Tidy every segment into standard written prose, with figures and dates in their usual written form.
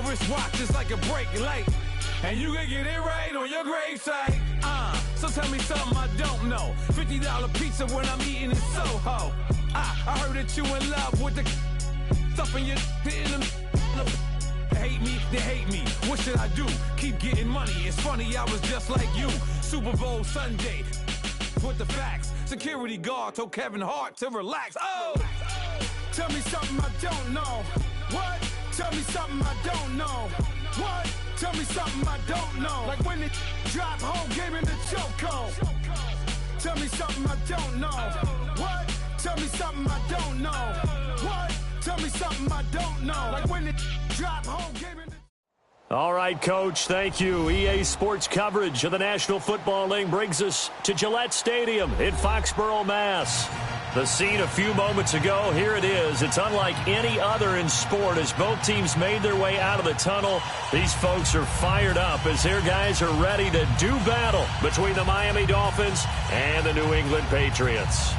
My wristwatch is like a brake light, and you can get it right on your gravesite. So tell me something I don't know. $50 pizza when I'm eating in Soho. I heard that you in love with the stuff in your hate me, they hate me. What should I do? Keep getting money. It's funny, I was just like you. Super Bowl Sunday with the facts. Security guard told Kevin Hart to relax. Oh, tell me something I don't know. What? Tell me something I don't know. What? Tell me something I don't know. Like when it drop home, game in the chokehold. Tell me something I don't know. What? Tell me something I don't know. What? Tell me something I don't know. Like when it drop home, game in the... All right, Coach, thank you. EA Sports coverage of the National Football League brings us to Gillette Stadium in Foxborough, Mass. The scene a few moments ago, here it is. It's unlike any other in sport as both teams made their way out of the tunnel. These folks are fired up as their guys are ready to do battle between the Miami Dolphins and the New England Patriots.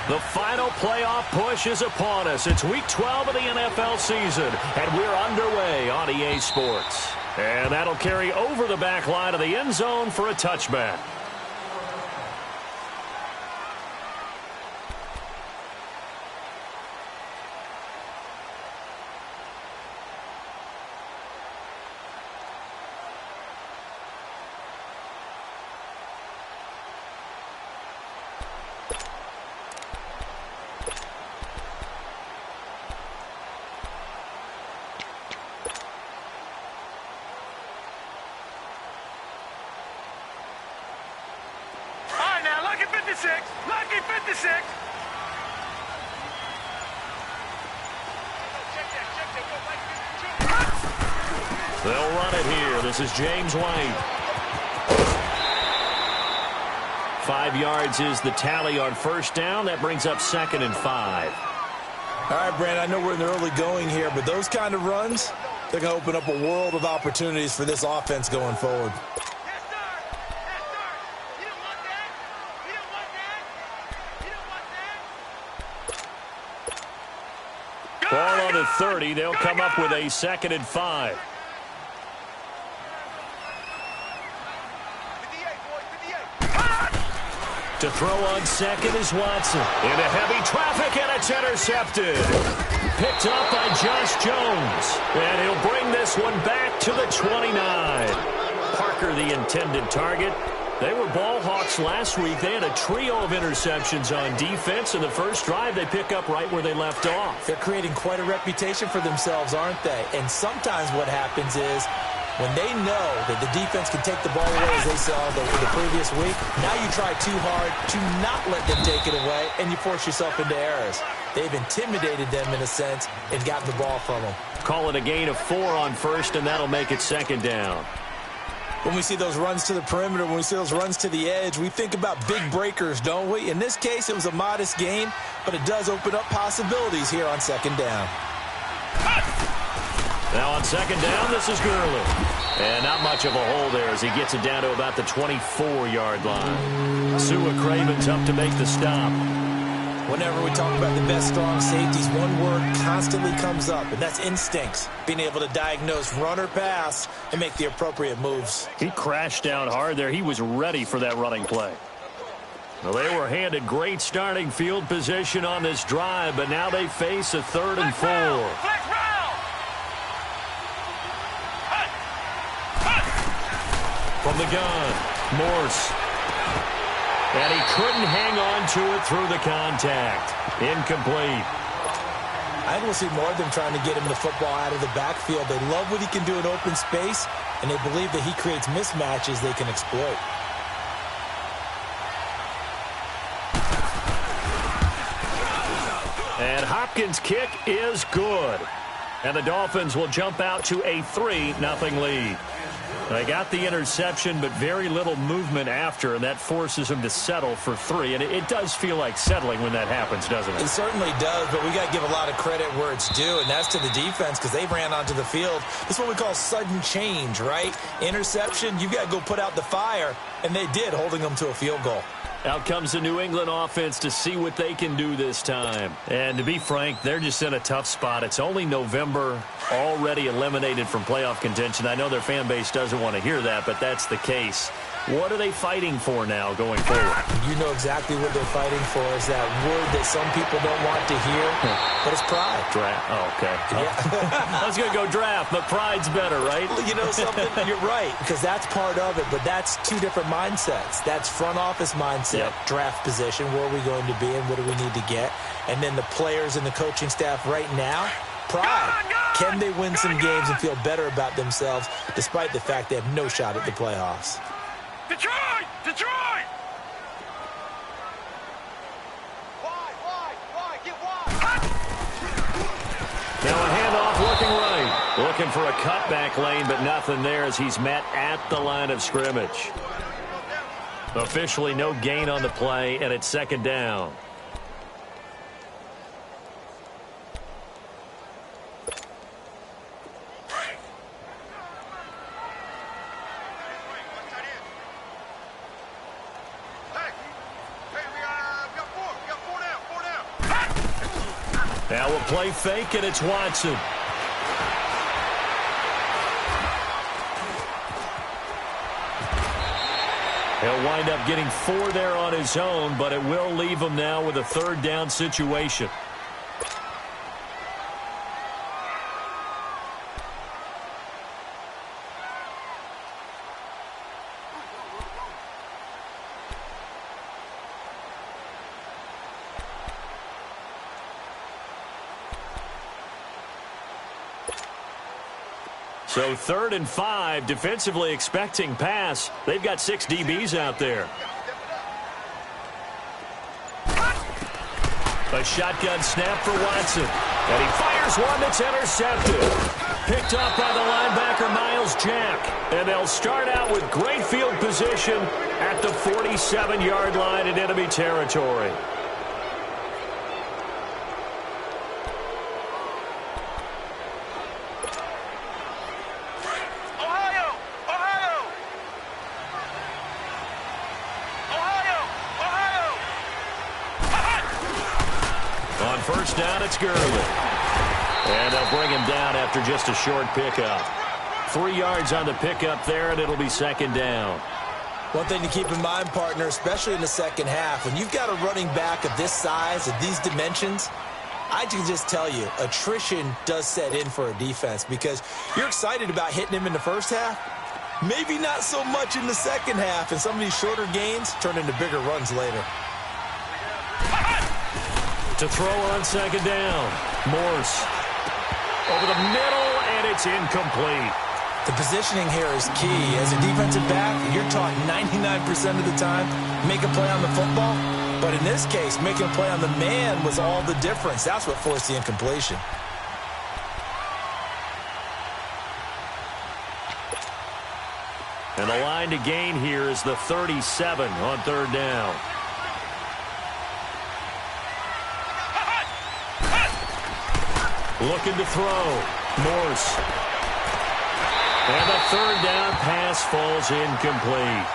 The final playoff push is upon us. It's Week 12 of the NFL season, and we're underway on EA Sports. And that'll carry over the back line of the end zone for a touchback. Lucky 56. They'll run it here. This is James White. 5 yards is the tally on first down. That brings up 2nd and 5. All right, Brandon, I know we're in the early going here, but those kind of runs, they're going to open up a world of opportunities for this offense going forward. Ball on the 30. They'll come up with a 2nd and 5. To throw on second is Watson. Into heavy traffic, and it's intercepted. Picked up by Josh Jones. And he'll bring this one back to the 29. Parker, the intended target. They were ball hawks last week. They had a trio of interceptions on defense. In the first drive, they pick up right where they left off. They're creating quite a reputation for themselves, aren't they? And sometimes what happens is when they know that the defense can take the ball away, as they saw the previous week, now you try too hard to not let them take it away, and you force yourself into errors. They've intimidated them in a sense and gotten the ball from them. Call it a gain of 4 on first, and that'll make it 2nd down. When we see those runs to the perimeter, when we see those runs to the edge, we think about big breakers, don't we? In this case, it was a modest gain, but it does open up possibilities here on 2nd down. Now on 2nd down, this is Gurley. And not much of a hole there as he gets it down to about the 24-yard line. Sua Craven's up to make the stop. Whenever we talk about the best strong safeties, one word constantly comes up, and that's instincts. Being able to diagnose run or pass and make the appropriate moves. He crashed down hard there. He was ready for that running play. Well, they were handed great starting field position on this drive, but now they face a 3rd and 4. From the gun, Morse. And he couldn't hang on to it through the contact. Incomplete. I think we'll see more of them trying to get him the football out of the backfield. They love what he can do in open space, and they believe that he creates mismatches they can exploit. And Hopkins' kick is good. And the Dolphins will jump out to a 3-0 lead. They got the interception, but very little movement after, and that forces them to settle for 3. And it does feel like settling when that happens, doesn't it? It certainly does, but we got to give a lot of credit where it's due, and that's to the defense because they ran onto the field. This is what we call sudden change, right? Interception, you got to go put out the fire, and they did, holding them to a field goal. Out comes the New England offense to see what they can do this time. And to be frank, they're just in a tough spot. It's only November, already eliminated from playoff contention. I know their fan base doesn't want to hear that, but that's the case. What are they fighting for now going forward? You know exactly what they're fighting for is that word that some people don't want to hear, but it's pride. Draft. Oh, okay. Yeah. I was going to go draft, but pride's better, right? You know something? You're right, because that's part of it, but that's two different mindsets. That's front office mindset, draft position, where are we going to be and what do we need to get? And then the players and the coaching staff right now, pride. Can they win some games and feel better about themselves despite the fact they have no shot at the playoffs? Detroit! Detroit! Wide, get wide! Now a handoff looking right. Looking for a cutback lane, but nothing there as he's met at the line of scrimmage. Officially no gain on the play, and it's second down. Now we'll play fake, and it's Watson. He'll wind up getting 4 there on his own, but it will leave him now with a third down situation. So 3rd and 5, defensively expecting pass. They've got 6 DBs out there. A shotgun snap for Watson. And he fires one that's intercepted. Picked up by the linebacker, Miles Jack. And they'll start out with great field position at the 47-yard line in enemy territory. First down, it's Gurley. And they'll bring him down after just a short pickup. 3 yards on the pickup there, and it'll be second down. One thing to keep in mind, partner, especially in the second half, when you've got a running back of this size, of these dimensions, I can just tell you, attrition does set in for a defense because you're excited about hitting him in the first half. Maybe not so much in the second half, and some of these shorter gains turn into bigger runs later. To throw on second down. Morse over the middle, and it's incomplete. The positioning here is key. As a defensive back, you're taught 99% of the time, make a play on the football. But in this case, making a play on the man was all the difference. That's what forced the incompletion. And the line to gain here is the 37 on 3rd down. Looking to throw. Morse. And the 3rd down pass falls incomplete.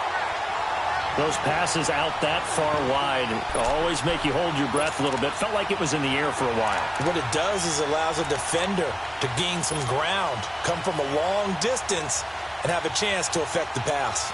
Those passes out that far wide always make you hold your breath a little bit. Felt like it was in the air for a while. What it does is allows a defender to gain some ground, come from a long distance, and have a chance to affect the pass.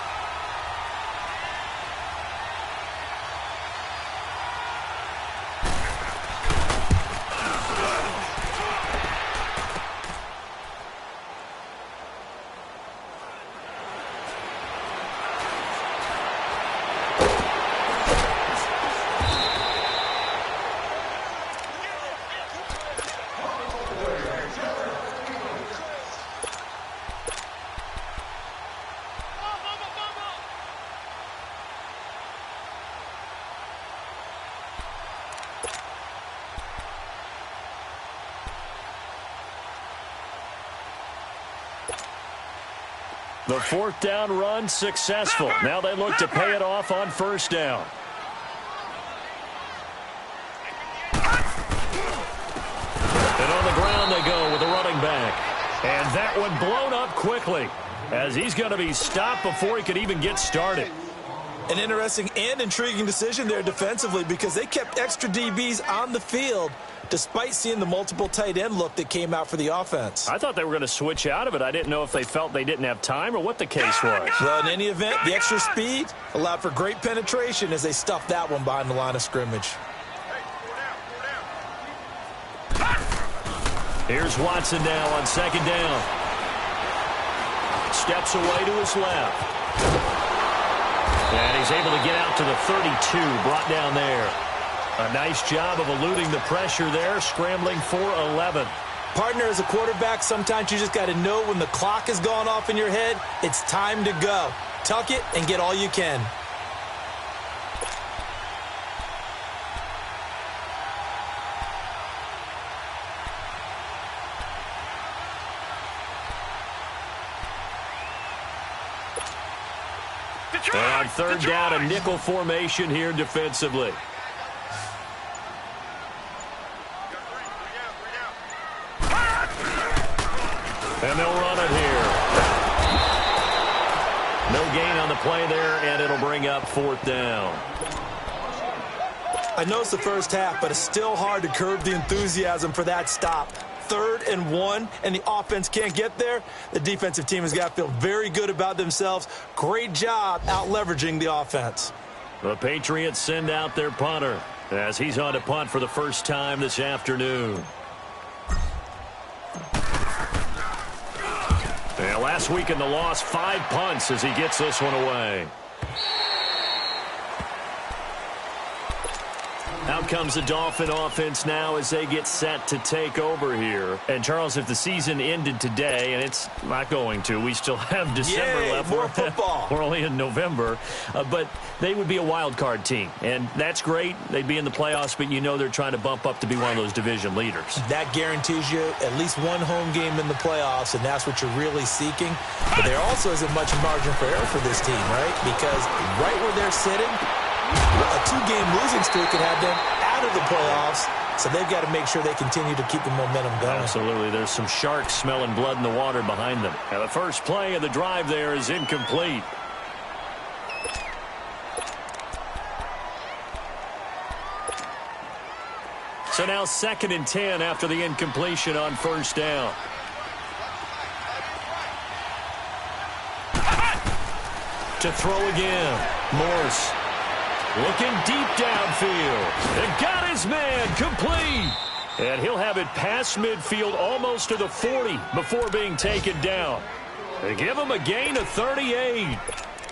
The 4th down run successful. Now they look to pay it off on 1st down. And on the ground they go with the running back. And that one blown up quickly as he's going to be stopped before he could even get started. An interesting and intriguing decision there defensively because they kept extra DBs on the field despite seeing the multiple tight end look that came out for the offense. I thought they were going to switch out of it. I didn't know if they felt they didn't have time or what the case was. Well, in any event, the extra speed allowed for great penetration as they stuffed that one behind the line of scrimmage. Here's Watson now on second down. Steps away to his left. And he's able to get out to the 32, brought down there. A nice job of eluding the pressure there, scrambling for 11. Partner, as a quarterback, sometimes you just got to know when the clock has gone off in your head, it's time to go. Tuck it and get all you can. And on third down, a nickel formation here defensively. And they'll run it here. No gain on the play there, and it'll bring up fourth down. I know it's the first half, but it's still hard to curb the enthusiasm for that stop. 3rd and 1, and the offense can't get there. The defensive team has got to feel very good about themselves. Great job out-leveraging the offense. The Patriots send out their punter as he's on to punt for the first time this afternoon. Yeah, last week in the loss, 5 punts as he gets this one away. Out comes the Dolphin offense now as they get set to take over here. And, Charles, if the season ended today, and it's not going to, we still have December left. More football. We're only in November. But they would be a wild card team. And that's great. They'd be in the playoffs, but you know they're trying to bump up to be one of those division leaders. That guarantees you at least one home game in the playoffs, and that's what you're really seeking. But there also isn't much margin for error for this team, right? Because right where they're sitting, a 2-game losing streak could have them out of the playoffs, so they've got to make sure they continue to keep the momentum going. Absolutely. There's some sharks smelling blood in the water behind them. Now, the first play of the drive there is incomplete. So now 2nd and 10 after the incompletion on first down. To throw again, Morse. Looking deep downfield. And got his man complete. And he'll have it past midfield almost to the 40 before being taken down. They give him a gain of 38.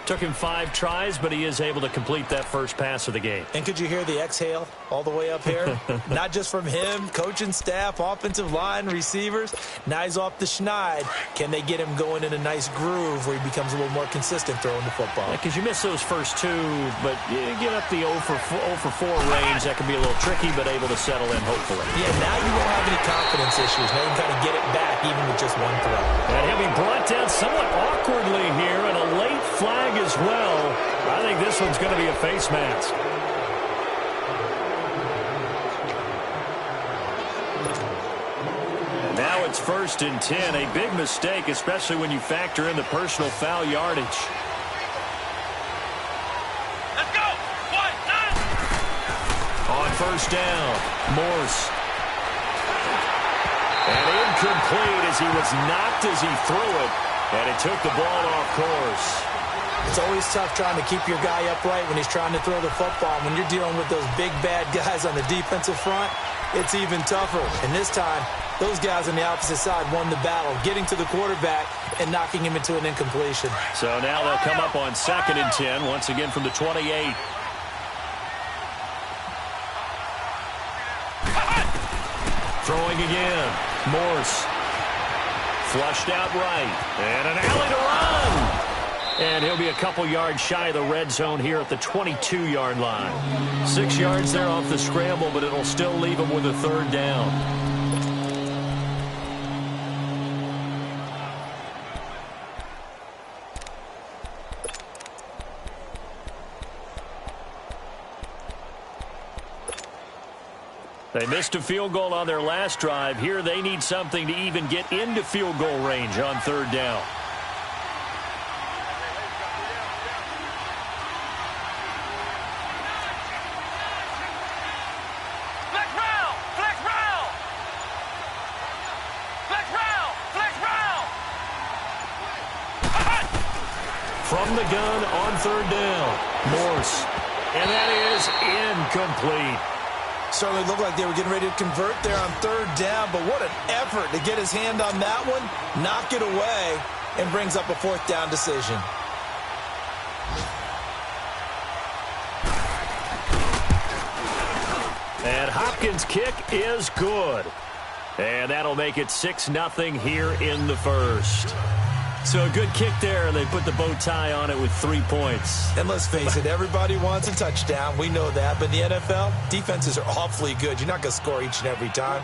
Took him 5 tries, but he is able to complete that first pass of the game. And could you hear the exhale all the way up here? Not just from him, coaching staff, offensive line, receivers. Now he's off the schneid. Can they get him going in a nice groove where he becomes a little more consistent throwing the football? Because you miss those first 2, but you get up the 0 for 4 range. That can be a little tricky, but able to settle in, hopefully. Yeah, now you won't have any confidence issues. Now you can kind of get it back even with just one throw. And he'll be brought down somewhat awkwardly here, and a late flag as well. I think this one's going to be a face mask. Now it's 1st and 10. A big mistake, especially when you factor in the personal foul yardage. Let's go! 1, 9! On first down, Morse. And incomplete as he was knocked as he threw it. And it took the ball off course. It's always tough trying to keep your guy upright when he's trying to throw the football. When you're dealing with those big, bad guys on the defensive front, it's even tougher. And this time, those guys on the opposite side won the battle, getting to the quarterback and knocking him into an incompletion. So now they'll come up on 2nd and 10, once again from the 28. Throwing again. Morse. Flushed out right. And an alley to run. And he'll be a couple yards shy of the red zone here at the 22-yard line. 6 yards there off the scramble, but it'll still leave him with a 3rd down. They missed a field goal on their last drive. Here they need something to even get into field goal range on 3rd down. from the gun on third down. Morse. And that is incomplete. Certainly looked like they were getting ready to convert there on third down, but what an effort to get his hand on that one, knock it away, and brings up a fourth down decision. And Hopkins' kick is good. And that'll make it 6-0 here in the first. So a good kick there, and they put the bow tie on it with 3 points. And let's face it, everybody wants a touchdown. We know that. But in the NFL, defenses are awfully good. You're not going to score each and every time.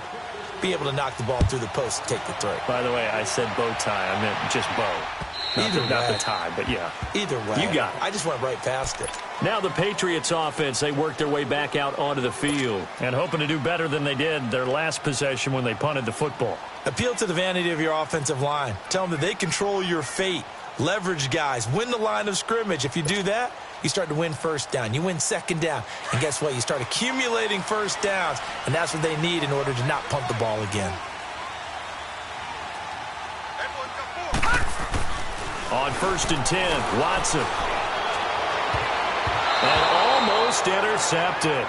Be able to knock the ball through the post and take the throw. By the way, I said bow tie. I meant just bow. Not the tie, but yeah. Either way. You got it. I just went right past it. Now the Patriots offense, they worked their way back out onto the field and hoping to do better than they did their last possession when they punted the football. Appeal to the vanity of your offensive line. Tell them that they control your fate. Leverage guys. Win the line of scrimmage. If you do that, you start to win first down. You win second down. And guess what? You start accumulating first downs. And that's what they need in order to not punt the ball again. On 1st and 10, Watson. And almost intercepted.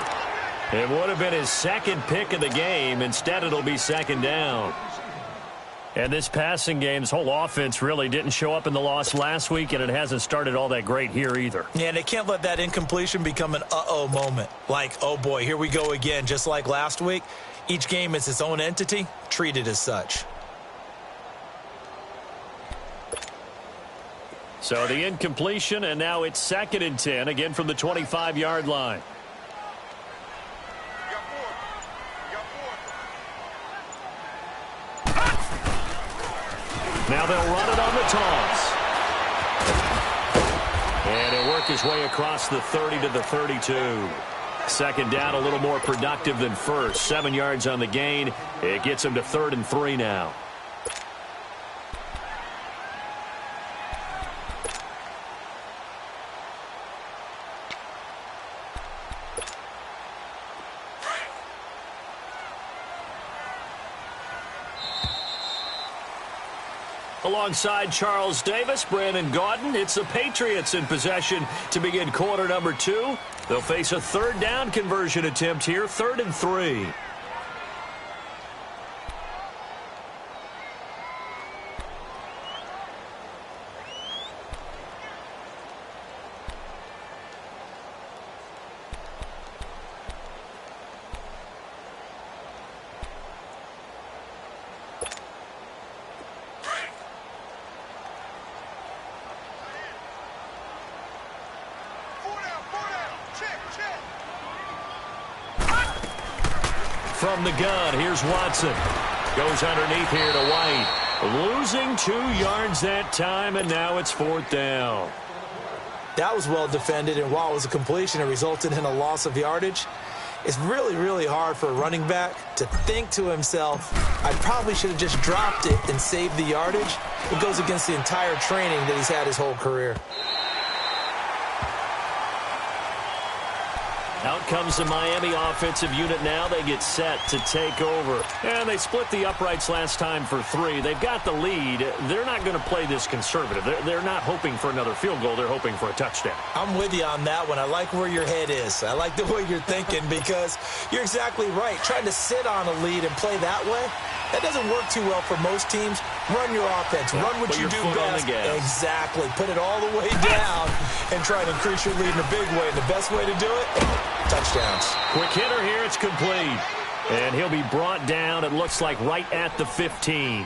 It would have been his second pick of the game. Instead, it'll be second down. And this passing game's whole offense really didn't show up in the loss last week, and it hasn't started all that great here either. Yeah, and they can't let that incompletion become an uh-oh moment. Like, oh boy, here we go again, just like last week. Each game is its own entity, treated as such. So the incompletion, and now it's 2nd and 10, again from the 25-yard line. Now they'll run it on the toss. And he'll work his way across the 30 to the 32. Second down, a little more productive than first. 7 yards on the gain. It gets him to 3rd and 3 now. Alongside Charles Davis, Brandon Gaudin, it's the Patriots in possession to begin quarter number 2. They'll face a third down conversion attempt here, 3rd and 3. From the gun, here's Watson. Goes underneath here to White. Losing 2 yards that time, and now it's 4th down. That was well defended, and while it was a completion, it resulted in a loss of yardage. It's really, really hard for a running back to think to himself, I probably should have just dropped it and saved the yardage. It goes against the entire training that he's had his whole career. Out comes the Miami offensive unit now. They get set to take over. And they split the uprights last time for 3. They've got the lead. They're not going to play this conservative. They're not hoping for another field goal. They're hoping for a touchdown. I'm with you on that one. I like where your head is. I like the way you're thinking because you're exactly right. Trying to sit on a lead and play that way, that doesn't work too well for most teams. Run your offense. Run what you do best. Exactly. Put it all the way down and try to increase your lead in a big way. And the best way to do it, touchdowns. Quick hitter here. It's complete. And he'll be brought down, it looks like, right at the 15.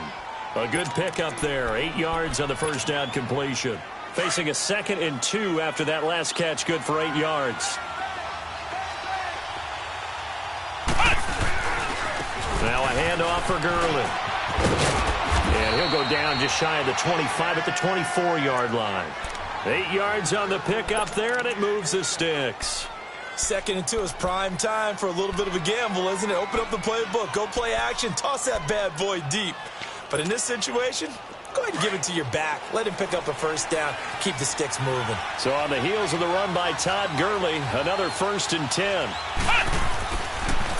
A good pick up there. 8 yards on the first down completion. Facing a 2nd and 2 after that last catch. Good for 8 yards. Now a handoff for Gurley. And he'll go down just shy of the 25 at the 24-yard line. 8 yards on the pickup there, and it moves the sticks. 2nd and 2 is prime time for a little bit of a gamble, isn't it? Open up the playbook, go play action, toss that bad boy deep. But in this situation, go ahead and give it to your back. Let him pick up a first down, keep the sticks moving. So on the heels of the run by Todd Gurley, another 1st and 10.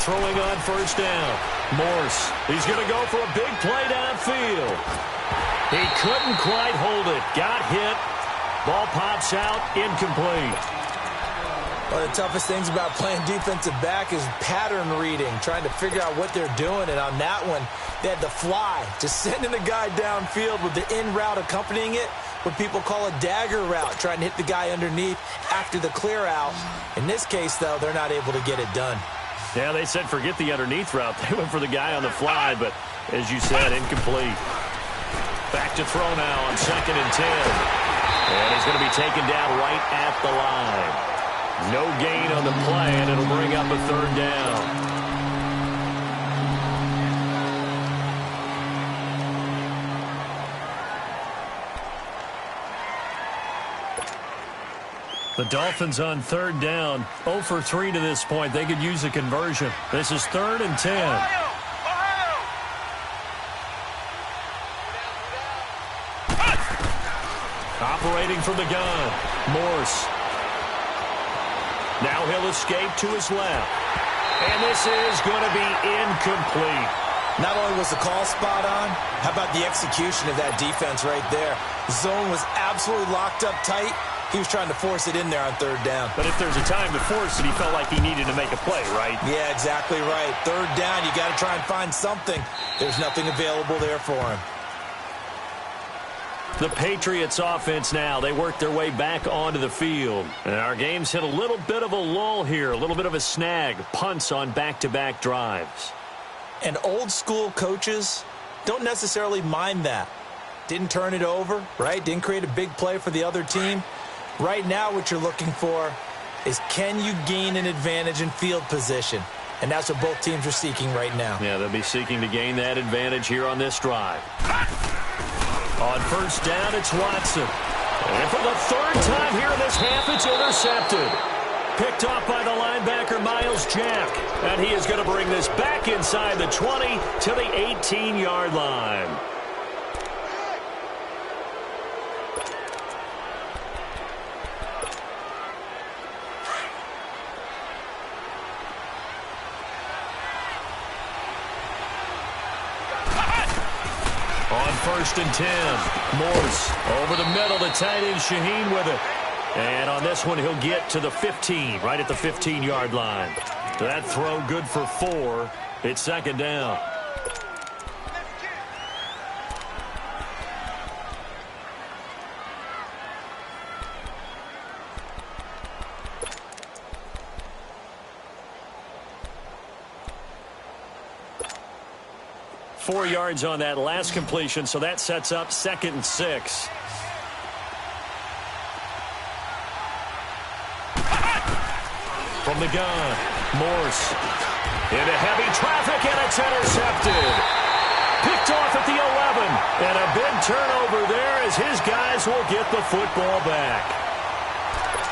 Throwing on first down. Morse, he's going to go for a big play downfield. He couldn't quite hold it. Got hit. Ball pops out, incomplete. One of the toughest things about playing defensive back is pattern reading, trying to figure out what they're doing. And on that one, they had the fly, just sending the guy downfield with the in route accompanying it, what people call a dagger route, trying to hit the guy underneath after the clear out. In this case, though, they're not able to get it done. Yeah, they said forget the underneath route. They went for the guy on the fly, but as you said, incomplete. Back to throw now on 2nd and 10. And he's going to be taken down right at the line. No gain on the play, and it'll bring up a 3rd down. The Dolphins on 3rd down, 0 for 3 to this point. They could use a conversion. This is 3rd and 10. Operating from the gun, Morse. Now he'll escape to his left. And this is going to be incomplete. Not only was the call spot on, how about the execution of that defense right there? The zone was absolutely locked up tight. He was trying to force it in there on 3rd down. But if there's a time to force it, he felt like he needed to make a play, right? Yeah, exactly right. 3rd down, you got to try and find something. There's nothing available there for him. The Patriots offense now, they work their way back onto the field. And our game's hit a little bit of a lull here, a little bit of a snag. Punts on back-to-back drives. And old-school coaches don't necessarily mind that. Didn't turn it over, right? Didn't create a big play for the other team. Right now what you're looking for is can you gain an advantage in field position? And that's what both teams are seeking right now. Yeah, they'll be seeking to gain that advantage here on this drive. On 1st down, it's Watson. And for the 3rd time here in this half, it's intercepted. Picked off by the linebacker, Miles Jack. And he is going to bring this back inside the 20 to the 18-yard line. On 1st and 10, Morse over the middle, the tight end Shaheen with it. And on this one, he'll get to the 15, right at the 15-yard line. That throw good for 4. It's 2nd down. Four yards on that last completion, so that sets up 2nd and 6. From the gun, Morse into heavy traffic, and it's intercepted. Picked off at the 11, and a big turnover there as his guys will get the football back.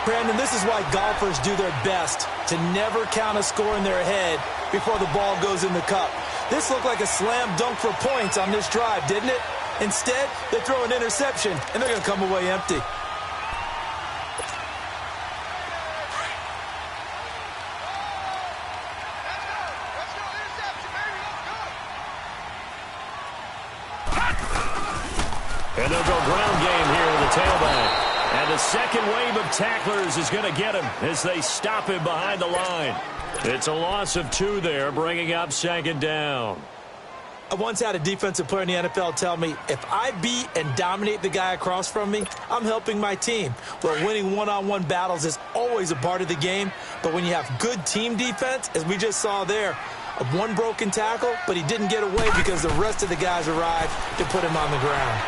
Brandon, this is why golfers do their best to never count a score in their head before the ball goes in the cup. This looked like a slam dunk for points on this drive, didn't it? Instead, they throw an interception, and they're going to come away empty. And they'll go ground game here with the tailback. And the second wave of tacklers is going to get him as they stop him behind the line. It's a loss of 2 there, bringing up 2nd down. I once had a defensive player in the NFL tell me, if I beat and dominate the guy across from me, I'm helping my team. Well, winning one-on-one battles is always a part of the game, but when you have good team defense, as we just saw there, one broken tackle, but he didn't get away because the rest of the guys arrived to put him on the ground.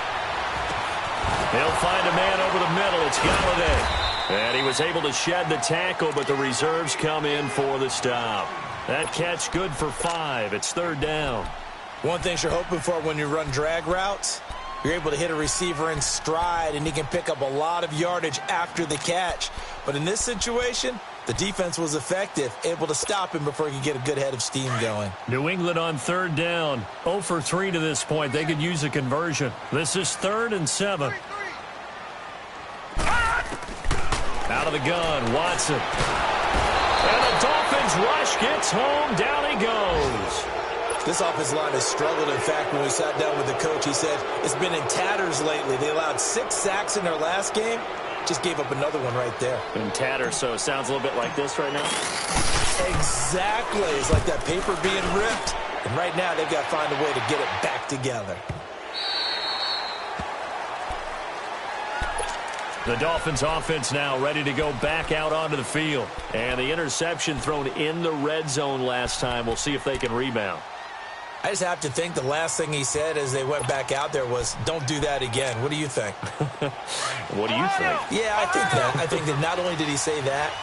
They'll find a man over the middle. It's Galladay. And he was able to shed the tackle, but the reserves come in for the stop. That catch good for 5. It's 3rd down. One thing you're hoping for when you run drag routes, you're able to hit a receiver in stride, and he can pick up a lot of yardage after the catch. But in this situation, the defense was effective, able to stop him before he could get a good head of steam going. New England on 3rd down, 0 for 3 to this point. They could use a conversion. This is 3rd and 7. Out of the gun, Watson. And the Dolphins rush gets home. Down he goes. This offensive line has struggled. In fact, when we sat down with the coach, he said it's been in tatters lately. They allowed 6 sacks in their last game. Just gave up another one right there. And Tatterso sounds a little bit like this right now. Exactly. It's like that paper being ripped. And right now, they've got to find a way to get it back together. The Dolphins offense now ready to go back out onto the field. And the interception thrown in the red zone last time. We'll see if they can rebound. I just have to think the last thing he said as they went back out there was, don't do that again. What do you think? What do you think? Yeah, I think that. I think that not only did he say that,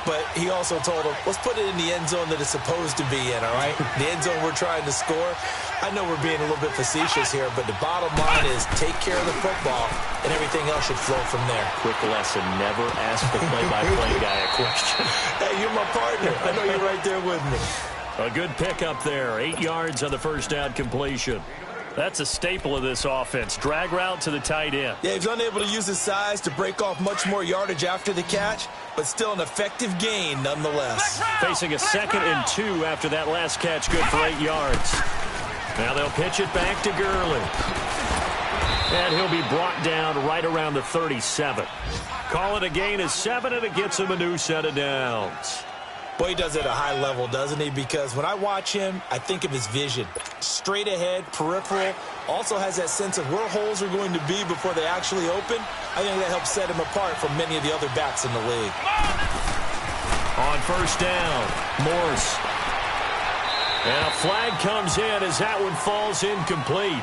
but he also told him, let's put it in the end zone that it's supposed to be in, all right? The end zone we're trying to score. I know we're being a little bit facetious here, but the bottom line is take care of the football, and everything else should flow from there. Quick lesson, never ask the play-by-play guy a question. Hey, you're my partner. I know you're right there with me. A good pickup there, 8 yards on the first down completion. That's a staple of this offense. Drag route to the tight end. Yeah, he's unable to use his size to break off much more yardage after the catch, but still an effective gain nonetheless. Facing a 2nd and 2 after that last catch, good for 8 yards. Now they'll pitch it back to Gurley. And he'll be brought down right around the 37. Call it a gain of 7, and it gets him a new set of downs. Boy, he does it at a high level, doesn't he? Because when I watch him, I think of his vision. Straight ahead, peripheral, also has that sense of where holes are going to be before they actually open. I think that helps set him apart from many of the other backs in the league. On first down, Morse. And a flag comes in as that one falls incomplete.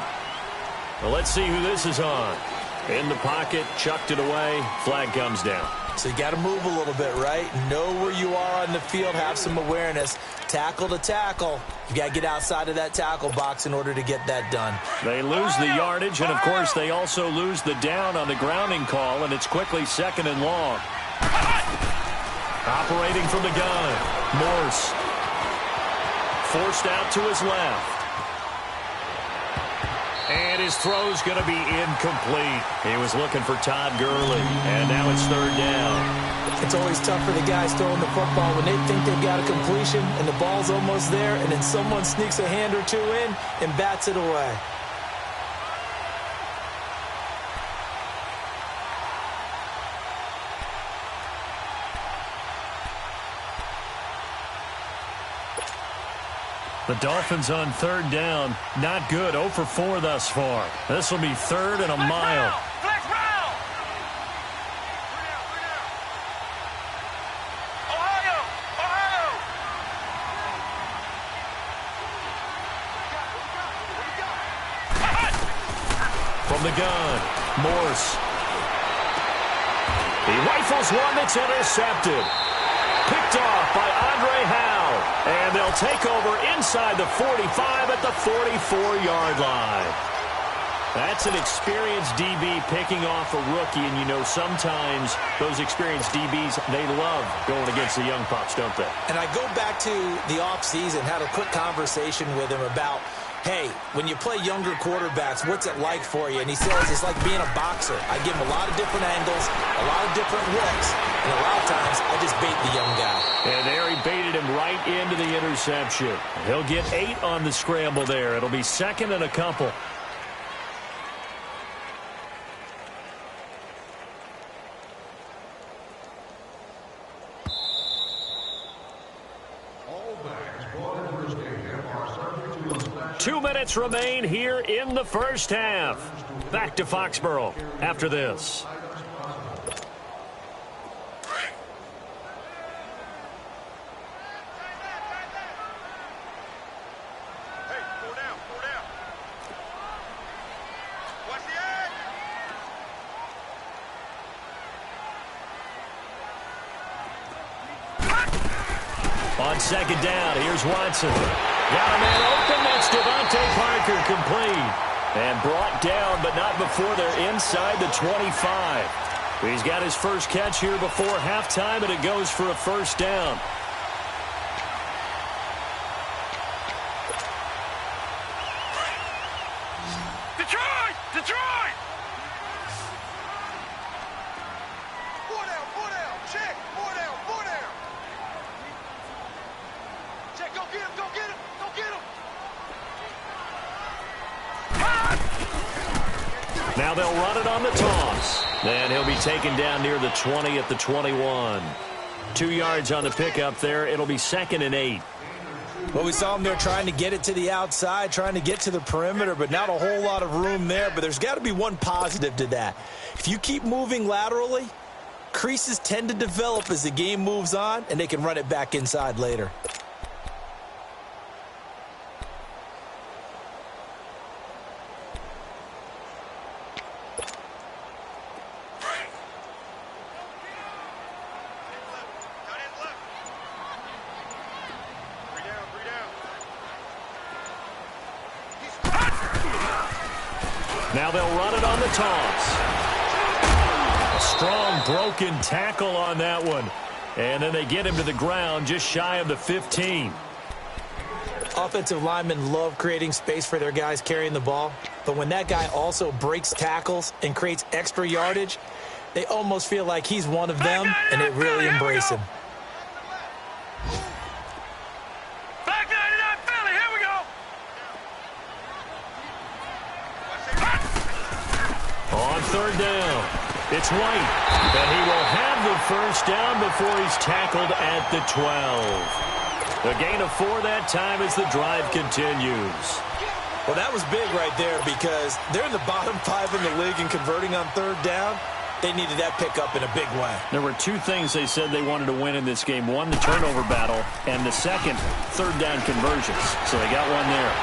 Well, let's see who this is on. In the pocket, chucked it away, flag comes down. So you got to move a little bit, right? Know where you are on the field, have some awareness. Tackle to tackle. You got to get outside of that tackle box in order to get that done. They lose the yardage, and, of course, they also lose the down on the grounding call, and it's quickly 2nd and long. Operating from the gun, Morse. Forced out to his left. And his throw's going to be incomplete. He was looking for Todd Gurley, and now it's 3rd down. It's always tough for the guys throwing the football when they think they've got a completion and the ball's almost there, and then someone sneaks a hand or two in and bats it away. The Dolphins on 3rd down. Not good. 0 for 4 thus far. This will be 3rd and a mile. Flex round. Ohio. From the gun, Morse. He rifles one that's intercepted. Picked off by Andre Howe. And they'll take over inside the 45 at the 44-yard line. That's an experienced DB picking off a rookie, and you know sometimes those experienced DBs, they love going against the young pups, don't they? And I go back to the offseason, had a quick conversation with him about, hey, when you play younger quarterbacks, what's it like for you? And he says it's like being a boxer. I give him a lot of different angles, a lot of different looks, and a lot of times I just bait the young guy. And there he baited him right into the interception. He'll get 8 on the scramble there. It'll be 2nd and a couple. Two minutes remain here in the first half. Back to Foxborough after this. On 2nd down, here's Watson. Got a man open. That's Devontae Parker complete. And brought down, but not before they're inside the 25. He's got his first catch here before halftime, and it goes for a first down. Detroit! Detroit! Four down, check. Four down. Check, go get him, go get him. Now they'll run it on the toss. And he'll be taken down near the 20 at the 21. 2 yards on the pickup there. It'll be 2nd and 8. Well, we saw him there trying to get it to the outside, trying to get to the perimeter, but not a whole lot of room there. But there's got to be one positive to that. If you keep moving laterally, creases tend to develop as the game moves on, and they can run it back inside later. Now they'll run it on the toss. A strong broken tackle on that one. And then they get him to the ground just shy of the 15. Offensive linemen love creating space for their guys carrying the ball. But when that guy also breaks tackles and creates extra yardage, they almost feel like he's one of them, and they really embrace him. On 3rd down, it's White, and he will have the 1st down before he's tackled at the 12. A gain of 4 that time as the drive continues. Well, that was big right there because they're in the bottom 5 in the league in converting on 3rd down. They needed that pickup in a big way. There were 2 things they said they wanted to win in this game. One, the turnover battle, and the second, 3rd down conversions. So they got one there.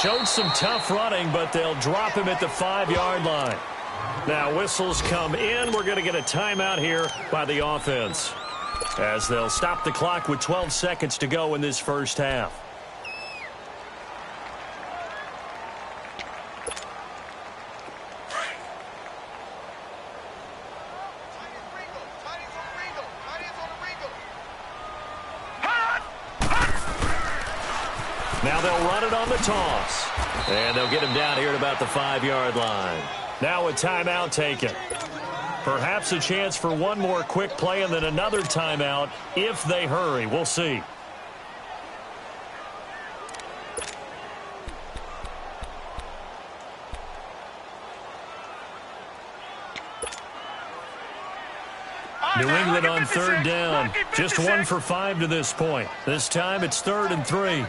Showed some tough running, but they'll drop him at the 5-yard line. Now whistles come in. We're going to get a timeout here by the offense, as they'll stop the clock with 12 seconds to go in this first half. Now they'll run it on the toss. And they'll get him down here at about the 5-yard line. Now a timeout taken. Perhaps a chance for one more quick play and then another timeout if they hurry. We'll see. New England on 3rd down. Just 1 for 5 to this point. This time it's 3rd and 3.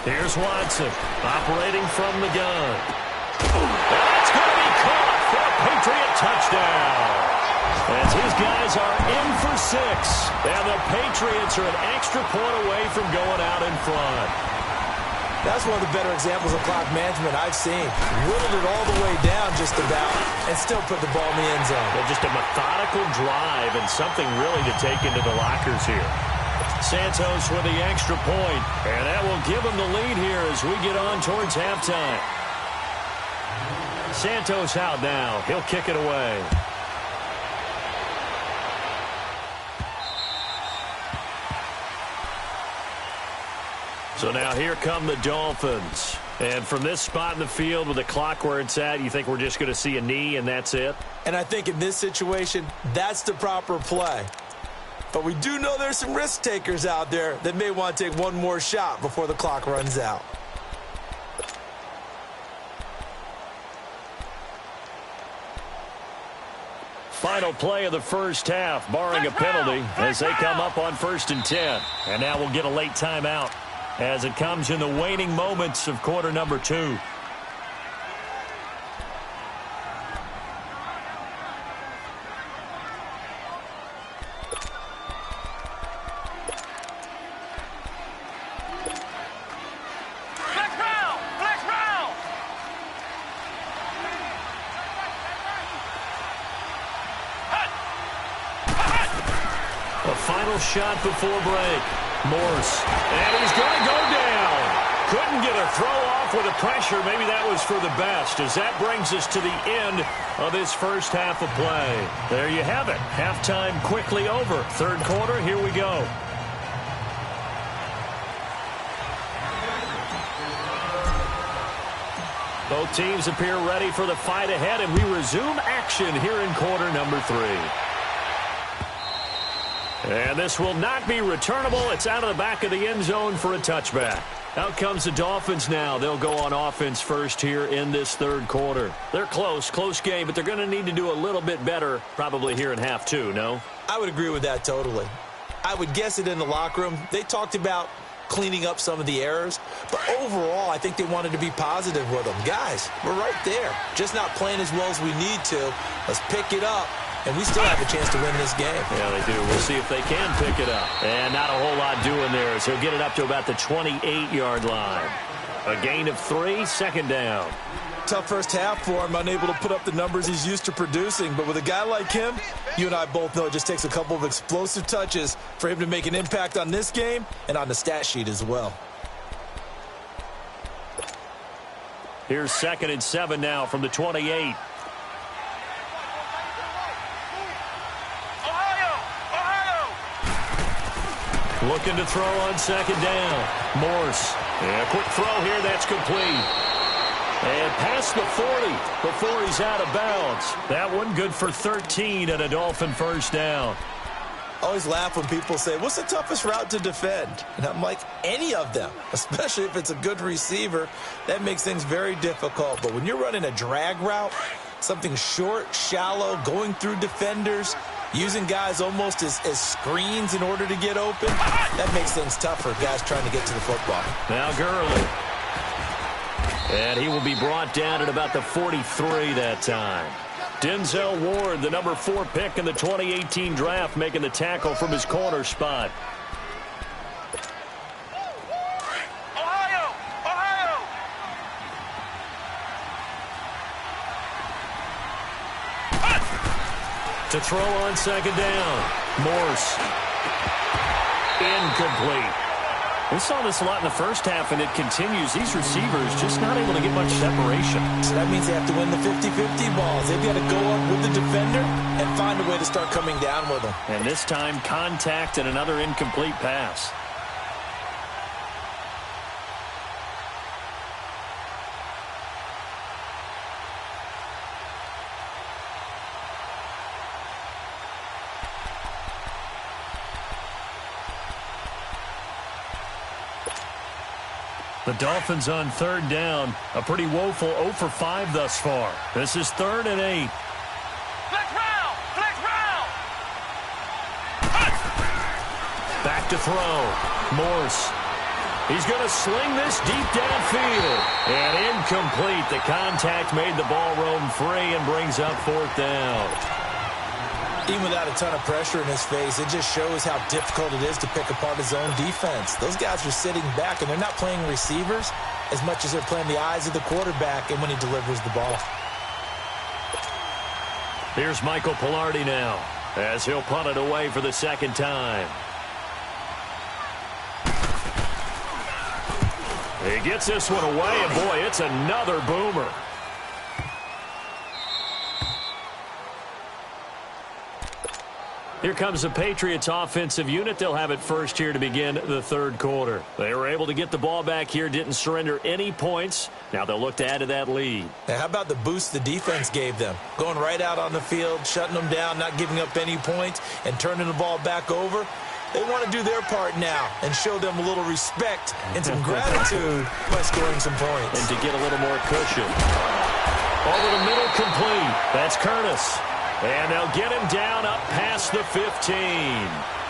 Here's Watson, operating from the gun. That's going to be caught for a Patriot touchdown. As his guys are in for 6. And the Patriots are an extra point away from going out in front. That's one of the better examples of clock management I've seen. Whittled it all the way down just about and still put the ball in the end zone. Well, just a methodical drive and something really to take into the lockers here. Santos with the extra point, and that will give him the lead here as we get on towards halftime. Santos out now. He'll kick it away. So now here come the Dolphins. And from this spot in the field with the clock where it's at, you think we're just going to see a knee and that's it? And I think in this situation, that's the proper play. But we do know there's some risk takers out there that may want to take one more shot before the clock runs out. Final play of the first half, barring a penalty, as they come up on 1st and 10. And now we'll get a late timeout as it comes in the waning moments of quarter number 2. Shot before break. Morse. And he's going to go down. Couldn't get a throw off with the pressure. Maybe that was for the best, as that brings us to the end of this first half of play. There you have it. Halftime quickly over. 3rd quarter, here we go. Both teams appear ready for the fight ahead, and we resume action here in quarter number 3. And this will not be returnable. It's out of the back of the end zone for a touchback. Out comes the Dolphins now. They'll go on offense first here in this third quarter. They're close game, but they're going to need to do a little bit better probably here in half 2, no? I would agree with that totally. I would guess it in the locker room. They talked about cleaning up some of the errors, but overall I think they wanted to be positive with them. Guys, we're right there, just not playing as well as we need to. Let's pick it up, and we still have a chance to win this game. Yeah, they do. We'll see if they can pick it up. And not a whole lot doing there, as he'll get it up to about the 28-yard line. A gain of 3, second down. Tough first half for him, unable to put up the numbers he's used to producing. But with a guy like him, you and I both know it just takes a couple of explosive touches for him to make an impact on this game and on the stat sheet as well. Here's 2nd and 7 now from the 28. Looking to throw on 2nd down. Morse. Yeah, quick throw here. That's complete. And past the 40 before he's out of bounds. That one good for 13 and a Dolphin first down. I always laugh when people say, what's the toughest route to defend? And I'm like, any of them, especially if it's a good receiver. That makes things very difficult. But when you're running a drag route, something short, shallow, going through defenders, using guys almost as screens in order to get open, that makes things tough for guys trying to get to the football. Now Gurley. And he will be brought down at about the 43 that time. Denzel Ward, the number 4 pick in the 2018 draft, making the tackle from his corner spot. To throw on 2nd down. Morse. Incomplete. We saw this a lot in the first half, and it continues. These receivers just not able to get much separation. So that means they have to win the 50-50 balls. They've got to go up with the defender and find a way to start coming down with them. And this time, contact and another incomplete pass. The Dolphins on 3rd down. A pretty woeful 0 for 5 thus far. This is 3rd and 8. Flex round! Flex round! Back to throw. Morse. He's going to sling this deep downfield. And incomplete. The contact made the ball roam free and brings up 4th down. Even without a ton of pressure in his face, it just shows how difficult it is to pick apart his own defense. Those guys are sitting back, and they're not playing receivers as much as they're playing the eyes of the quarterback and when he delivers the ball. Here's Michael Pilardi now, as he'll punt it away for the 2nd time. He gets this one away, and boy, it's another boomer. Here comes the Patriots offensive unit. They'll have it first here to begin the 3rd quarter. They were able to get the ball back here, didn't surrender any points. Now they'll look to add to that lead. Now, how about the boost the defense gave them? Going right out on the field, shutting them down, not giving up any points, and turning the ball back over. They want to do their part now and show them a little respect and some gratitude by scoring some points. And to get a little more cushion. Over the middle, complete. That's Curtis. And they'll get him down up past the 15.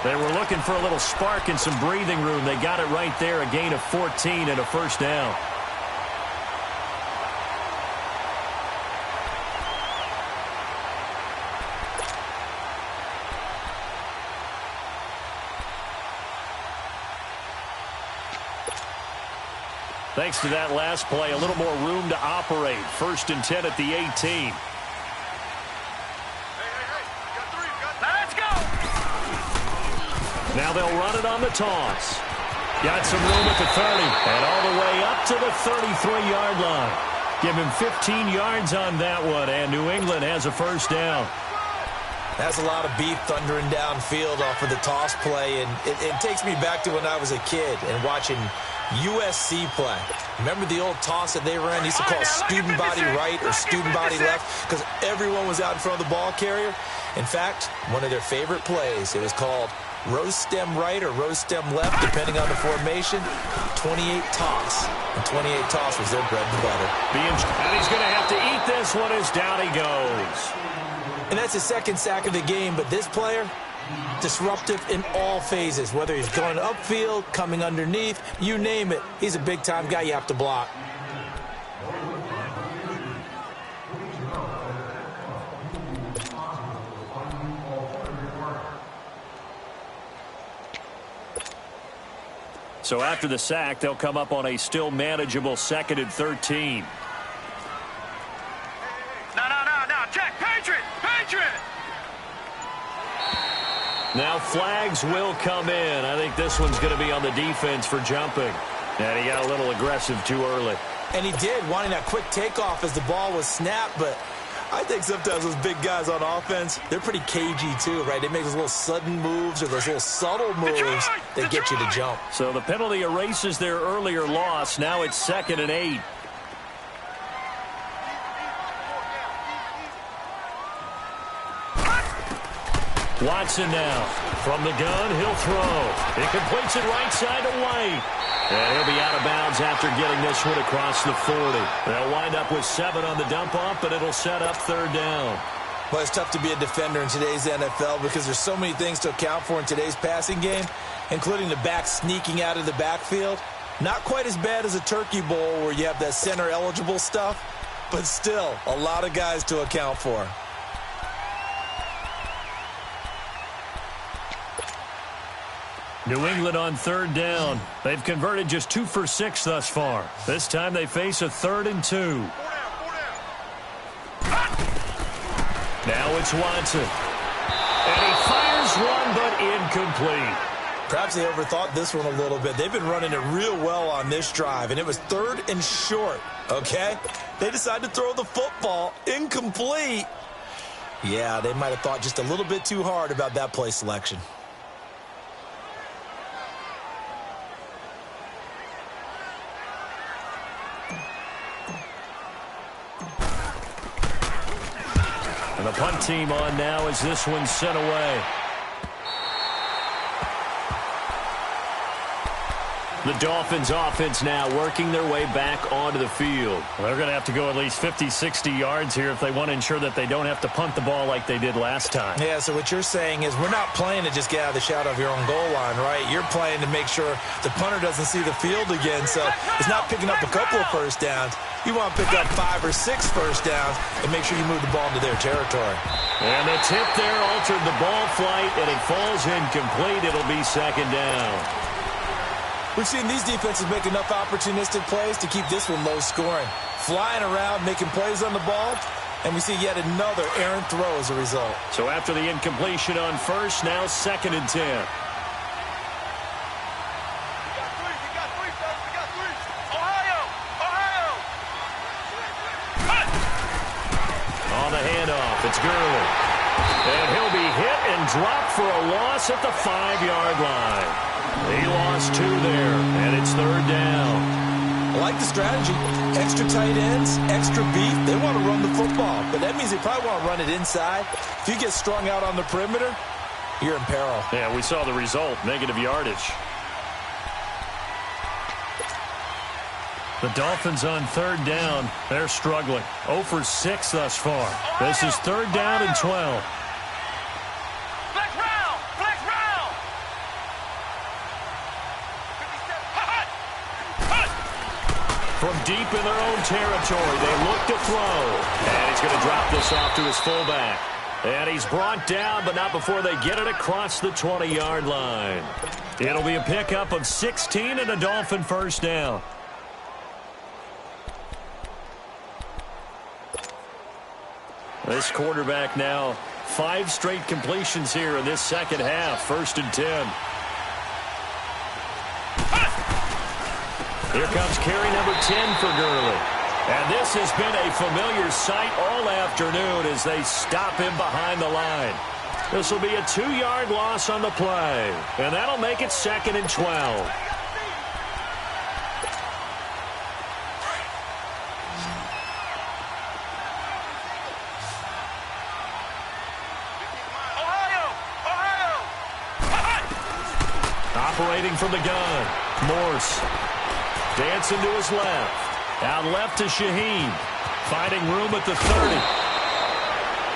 They were looking for a little spark and some breathing room. They got it right there, a gain of 14 and a first down. Thanks to that last play, a little more room to operate. 1st and 10 at the 18. Now they'll run it on the toss. Got some room at the 30. And all the way up to the 33-yard line. Give him 15 yards on that one. And New England has a first down. That's a lot of beef thundering downfield off of the toss play. And it takes me back to when I was a kid and watching USC play. Remember the old toss that they ran? They used to call student body right or student body left because everyone was out in front of the ball carrier. In fact, one of their favorite plays, it was called rose stem right or rose stem left, depending on the formation. 28 toss. And 28 toss was their bread and butter. And he's going to have to eat this one as down he goes. And that's his second sack of the game, but this player, disruptive in all phases, whether he's going upfield, coming underneath, you name it. He's a big-time guy you have to block. So after the sack, they'll come up on a still manageable 2nd and 13. No, Jack, Patriot! Now flags will come in. I think this one's going to be on the defense for jumping. And he got a little aggressive too early. And he did, wanting that quick takeoff as the ball was snapped, but I think sometimes those big guys on offense, they're pretty cagey too, right? They make those little sudden moves or those little subtle moves that get you to jump. So the penalty erases their earlier loss. Now it's 2nd and 8. Watson now. From the gun, he'll throw. He completes it right side to White. And he'll be out of bounds after getting this one across the 40. They'll wind up with 7 on the dump-off, but it'll set up 3rd down. Well, it's tough to be a defender in today's NFL because there's so many things to account for in today's passing game, including the back sneaking out of the backfield. Not quite as bad as a turkey bowl where you have that center-eligible stuff, but still a lot of guys to account for. New England on 3rd down. They've converted just 2 for 6 thus far. This time they face a 3rd and 2. Now it's Watson. And he fires one, but incomplete. Perhaps they overthought this one a little bit. They've been running it real well on this drive, and it was 3rd and short, okay? They decided to throw the football incomplete. Yeah, they might have thought just a little bit too hard about that play selection. And the punt team on now as this one's sent away. The Dolphins offense now working their way back onto the field. Well, they're going to have to go at least 50, 60 yards here if they want to ensure that they don't have to punt the ball like they did last time. Yeah, so what you're saying is we're not playing to just get out of the shadow of your own goal line, right? You're playing to make sure the punter doesn't see the field again, so it's not picking up a couple of first downs. You want to pick up 5 or 6 first downs and make sure you move the ball into their territory. And the tip there altered the ball flight, and it falls incomplete. It'll be 2nd down. We've seen these defenses make enough opportunistic plays to keep this one low scoring. Flying around, making plays on the ball, and we see yet another errant throw as a result. So after the incompletion on 1st, now 2nd and 10. On the handoff, it's Gurley. And he'll be hit and dropped for a loss at the 5-yard line. He lost 2 there, and it's 3rd down. I like the strategy. Extra tight ends, extra beef. They want to run the football, but that means they probably want to run it inside. If you get strung out on the perimeter, you're in peril. Yeah, we saw the result, negative yardage. The Dolphins on 3rd down. They're struggling. 0 for 6 thus far. This is 3rd down and 12. From deep in their own territory, they look to throw. And he's going to drop this off to his fullback. And he's brought down, but not before they get it across the 20-yard line. It'll be a pickup of 16 and a Dolphin first down. This quarterback now 5 straight completions here in this second half. 1st and 10. Here comes carry number 10 for Gurley. And this has been a familiar sight all afternoon as they stop him behind the line. This will be a 2-yard loss on the play. And that'll make it 2nd and 12. Operating from the gun, Morse. Dancing to his left. Out left to Shaheen. Finding room at the 30.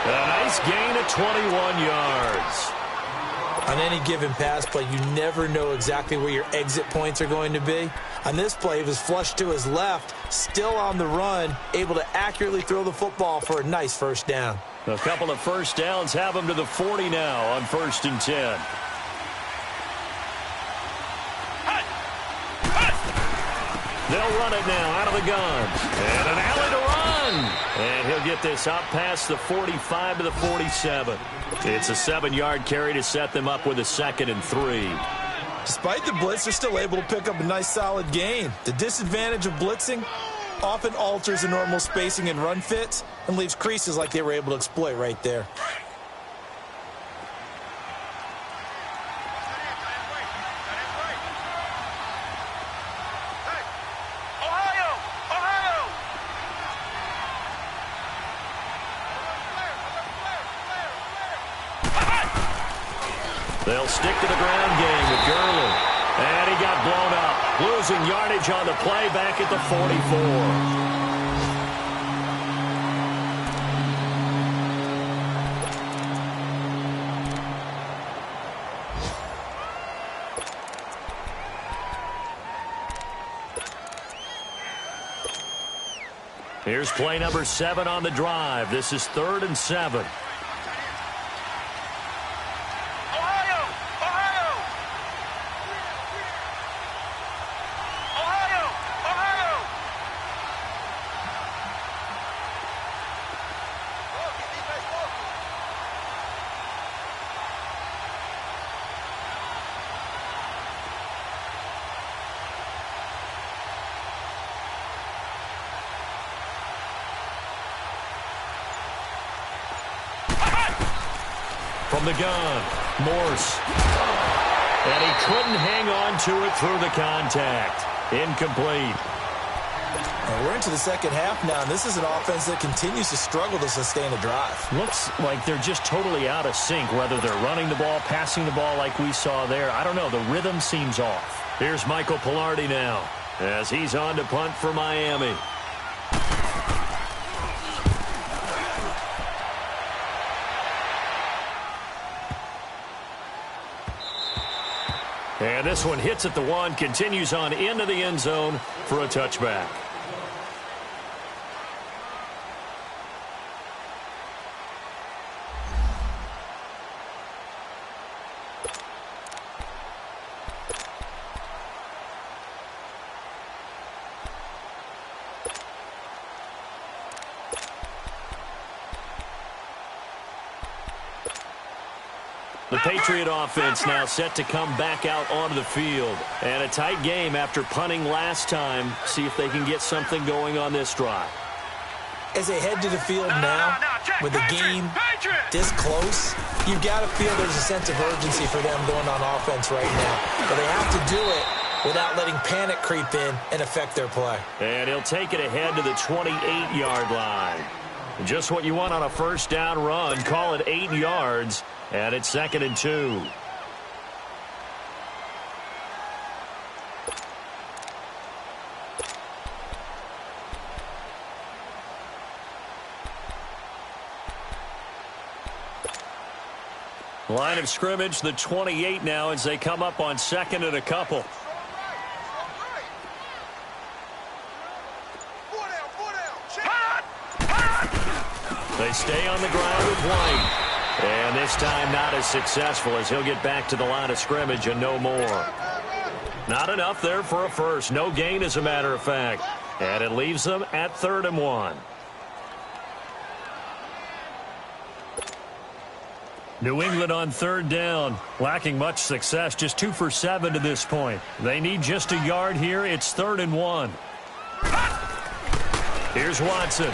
A nice gain of 21 yards. On any given pass play, you never know exactly where your exit points are going to be. On this play, he was flushed to his left, still on the run, able to accurately throw the football for a nice first down. A couple of first downs have him to the 40 now on 1st and 10. They'll run it now out of the gun. And an alley to run. And he'll get this up past the 45 to the 47. It's a 7-yard carry to set them up with a 2nd and 3. Despite the blitz, they're still able to pick up a nice solid gain. The disadvantage of blitzing often alters the normal spacing and run fits and leaves creases like they were able to exploit right there. They'll stick to the ground game with Gurley. And he got blown up. Losing yardage on the play back at the 44. Here's play number 7 on the drive. This is 3rd and 7. From the gun, Morse. And he couldn't hang on to it through the contact. Incomplete. Well, we're into the second half now, and this is an offense that continues to struggle to sustain a drive. Looks like they're just totally out of sync, whether they're running the ball, passing the ball like we saw there. I don't know. The rhythm seems off. Here's Michael Pilardi now as he's on to punt for Miami. And this one hits at the 1, continues on into the end zone for a touchback. The Patriot offense now set to come back out onto the field. And a tight game after punting last time. See if they can get something going on this drive. As they head to the field now, with the game this close, you've got to feel there's a sense of urgency for them going on offense right now. But they have to do it without letting panic creep in and affect their play. And he'll take it ahead to the 28-yard line. Just what you want on a first down run. Call it 8 yards. And it's 2nd and 2. Line of scrimmage, the 28 now as they come up on 2nd and a couple. They stay on the ground with White. And this time not as successful as he'll get back to the line of scrimmage and no more. Not enough there for a first. No gain, as a matter of fact. And it leaves them at 3rd and 1. New England on 3rd down. Lacking much success. Just 2 for 7 to this point. They need just a yard here. It's 3rd and 1. Here's Watson.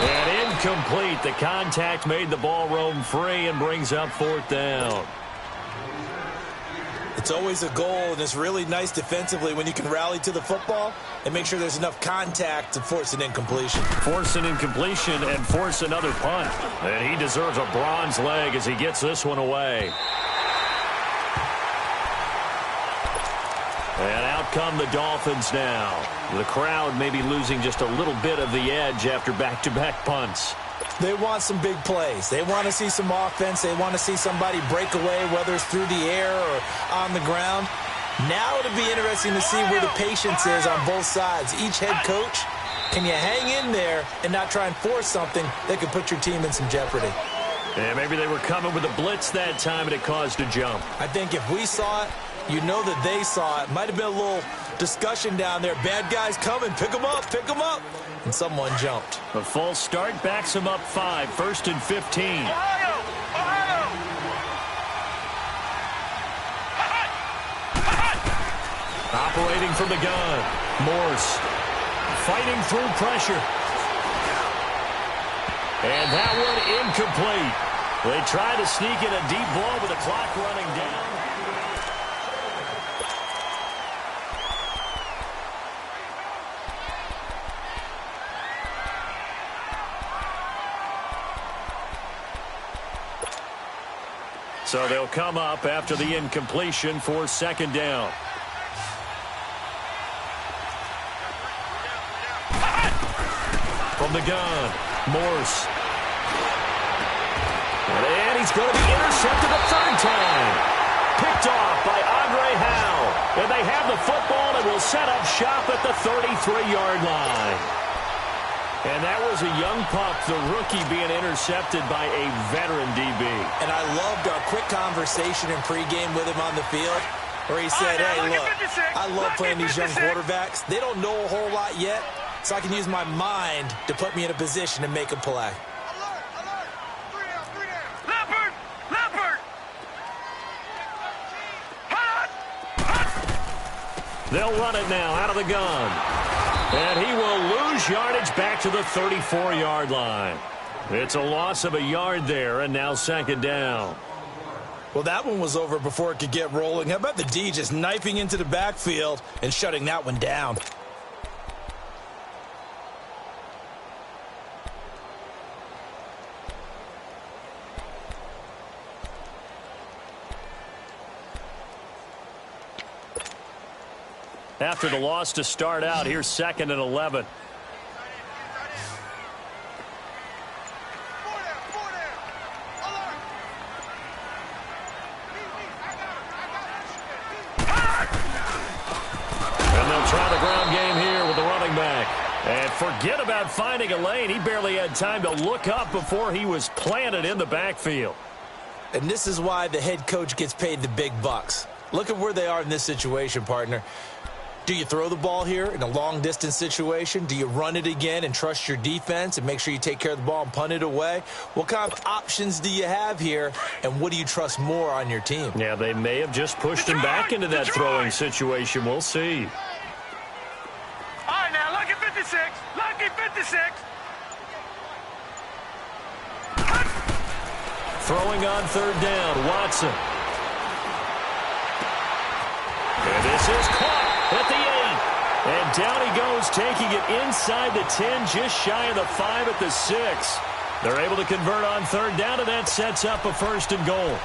And incomplete. The contact made the ball roam free and brings up 4th down. It's always a goal, and it's really nice defensively when you can rally to the football and make sure there's enough contact to force an incompletion. Force an incompletion and force another punt. And he deserves a bronze leg as he gets this one away. come the Dolphins now. The crowd may be losing just a little bit of the edge after back-to-back punts. They want some big plays. They want to see some offense. They want to see somebody break away, whether it's through the air or on the ground. Now it'll be interesting to see where the patience is on both sides. Each head coach, can you hang in there and not try and force something that could put your team in some jeopardy? Yeah, maybe they were coming with a blitz that time and it caused a jump. I think if we saw it, you know that they saw it. Might have been a little discussion down there. Bad guys coming. Pick them up. Pick them up. And someone jumped. A false start backs him up 5. 1st and 15. Operating from the gun. Morse fighting through pressure. And that one incomplete. They try to sneak in a deep ball with the clock running down. So they'll come up after the incompletion for 2nd down. From the gun, Morse. And he's going to be intercepted a 3rd time. Picked off by Andre Howe. And they have the football and will set up shop at the 33-yard line. And that was a young pup, the rookie, being intercepted by a veteran DB. And I loved our quick conversation in pregame with him on the field, where he said, hey, look, I love playing these young quarterbacks. They don't know a whole lot yet, so I can use my mind to put me in a position to make a play. They'll run it now out of the gun. And he will lose yardage back to the 34-yard line. It's a loss of a yard there, and now 2nd down. Well, that one was over before it could get rolling. How about the D just knifing into the backfield and shutting that one down? After the loss to start out, here's 2nd and 11. And they'll try the ground game here with the running back. And forget about finding a lane. He barely had time to look up before he was planted in the backfield. And this is why the head coach gets paid the big bucks. Look at where they are in this situation, partner. Do you throw the ball here in a long-distance situation? Do you run it again and trust your defense and make sure you take care of the ball and punt it away? What kind of options do you have here, and what do you trust more on your team? Yeah, they may have just pushed him back into that throwing situation. We'll see. All right, now, lucky 56. Lucky 56. Throwing on 3rd down, Watson. And this is caught at the 8. And down he goes, taking it inside the 10, just shy of the 5 at the 6. They're able to convert on 3rd down, and that sets up a 1st and goal.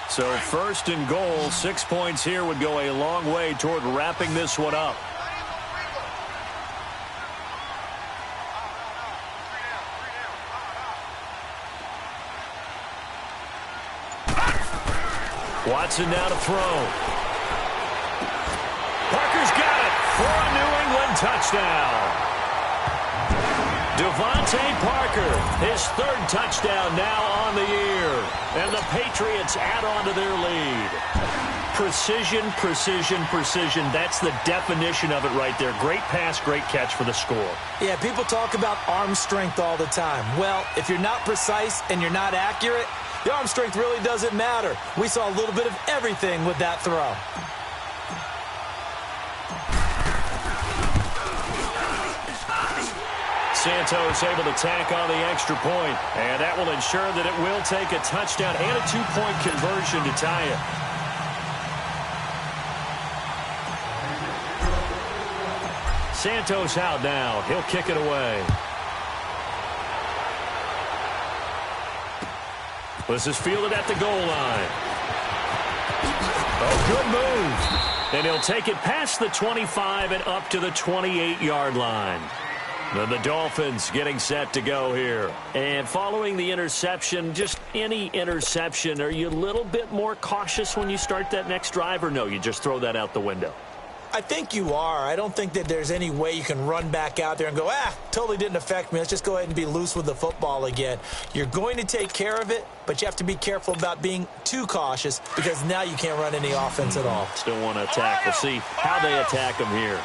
So 1st and goal, 6 points here would go a long way toward wrapping this one up. Watson now to throw. Parker's got it for a New England touchdown. Devontae Parker, his 3rd touchdown now on the year. And the Patriots add on to their lead. Precision, precision, precision. That's the definition of it right there. Great pass, great catch for the score. Yeah, people talk about arm strength all the time. Well, if you're not precise and you're not accurate, the arm strength really doesn't matter. We saw a little bit of everything with that throw. Santos able to tack on the extra point, and that will ensure that it will take a touchdown and a two-point conversion to tie it. Santos out now. He'll kick it away. This is fielded at the goal line. Oh, good move. And he'll take it past the 25 and up to the 28-yard line. Then the Dolphins getting set to go here. And following the interception, just any interception, are you a little bit more cautious when you start that next drive, or no, you just throw that out the window? I think you are. I don't think that there's any way you can run back out there and go, totally didn't affect me. Let's just go ahead and be loose with the football again. You're going to take care of it, but you have to be careful about being too cautious because now you can't run any offense at all. Still want to attack. We'll see how they attack them here.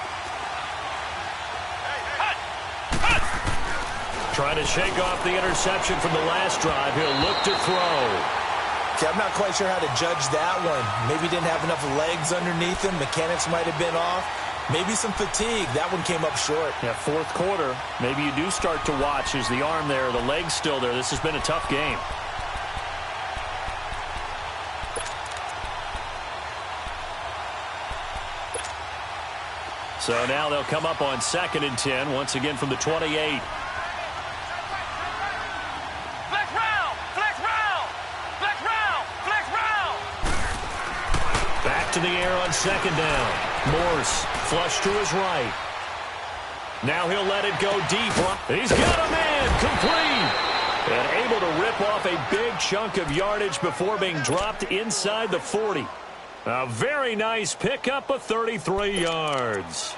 Trying to shake off the interception from the last drive. He'll look to throw. Okay, I'm not quite sure how to judge that one. Maybe didn't have enough legs underneath him. Mechanics might have been off. Maybe some fatigue. That one came up short. Yeah, fourth quarter. Maybe you do start to watch. Is the arm there, the leg's still there? This has been a tough game. So now they'll come up on 2nd and 10, once again from the 28. To the air on 2nd down. Morse flush to his right. Now he'll let it go deep. He's got a man complete. And able to rip off a big chunk of yardage before being dropped inside the 40. A very nice pickup of 33 yards.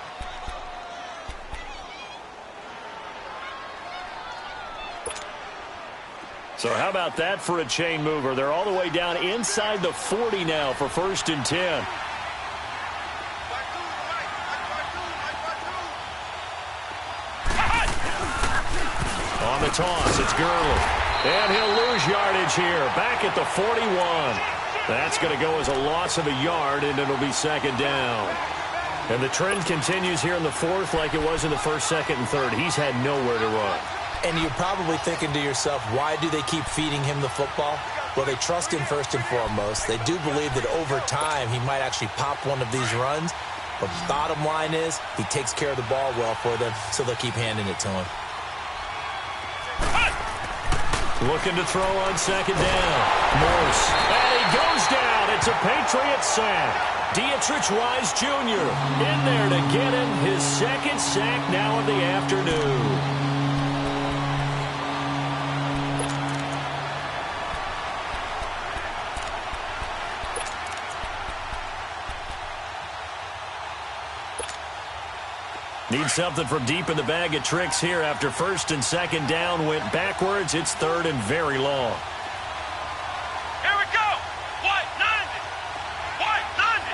So how about that for a chain mover? They're all the way down inside the 40 now for 1st and 10. On the toss, it's Gurley. And he'll lose yardage here. Back at the 41. That's going to go as a loss of a yard, and it'll be 2nd down. And the trend continues here in the 4th like it was in the 1st, 2nd, and 3rd. He's had nowhere to run. And you're probably thinking to yourself, why do they keep feeding him the football? Well, they trust him first and foremost. They do believe that over time he might actually pop one of these runs. But bottom line is he takes care of the ball well for them, so they'll keep handing it to him. Looking to throw on 2nd down. Morse. And he goes down. It's a Patriot sack. Dietrich Wise Jr. in there to get him his 2nd sack now of the afternoon. Need something from deep in the bag of tricks here after 1st and 2nd down went backwards. It's 3rd and very long. Here we go. White 90. White 90.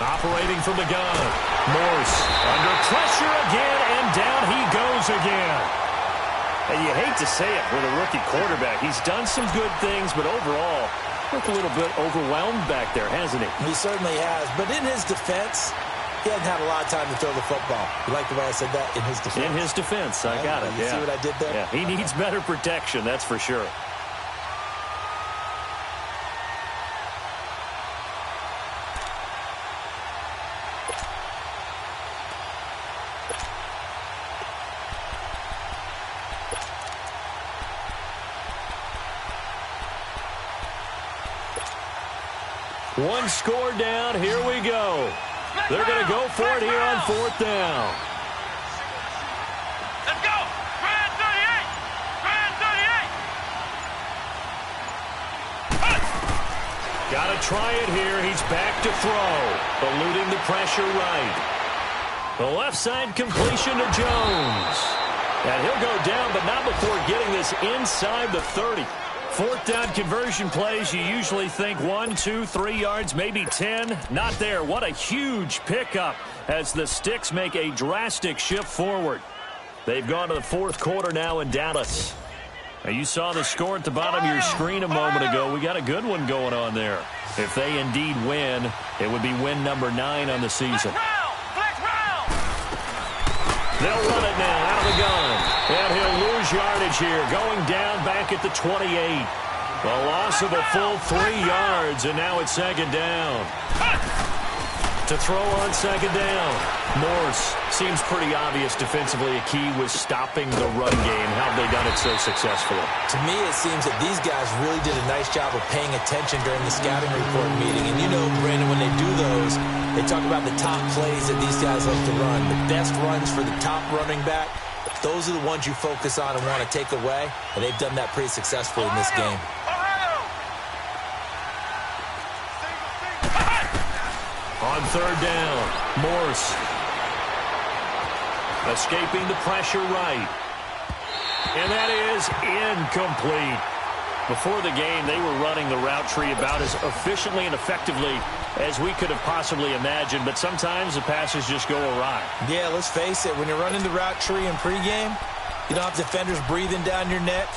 Operating from the gun. Morse under pressure again, and down he goes again. And you hate to say it for the rookie quarterback. He's done some good things, but overall, looked a little bit overwhelmed back there, hasn't he? He certainly has. But in his defense, he hasn't had a lot of time to throw the football. You like the way I said that? In his defense. In his defense. I got it. You see what I did there? Yeah, he needs better protection, that's for sure. One score down. Here we go. They're going to go for it here on 4th down. Let's go. Grand 38. Grand 38. Got to try it here. He's back to throw. Eluding the pressure right. The left side completion to Jones. And he'll go down, but not before getting this inside the 30. 4th down conversion plays, you usually think 1, 2, 3 yards, maybe 10. Not there. What a huge pickup as the Sticks make a drastic shift forward. They've gone to the 4th quarter now in Dallas. Now, you saw the score at the bottom of your screen a moment ago. We got a good one going on there. If they indeed win, it would be win number 9 on the season. They'll run it now out of the gun. And he'll lose yardage here, going down back at the 28. A loss of a full 3 yards, and now it's second down. To throw on second down. Morse seems pretty obvious defensively. A key was stopping the run game. How have they done it so successfully? To me, it seems that these guys really did a nice job of paying attention during the scouting report meeting. And you know, Brandon, when they do those, they talk about the top plays that these guys like to run. The best runs for the top running back. Those are the ones you focus on and want to take away. And they've done that pretty successfully in this game. On third down, Morse escaping the pressure right. And that is incomplete. Before the game, they were running the route tree about as efficiently and effectively as we could have possibly imagined, but sometimes the passes just go awry. Yeah, let's face it, when you're running the route tree in pregame, you don't have defenders breathing down your neck.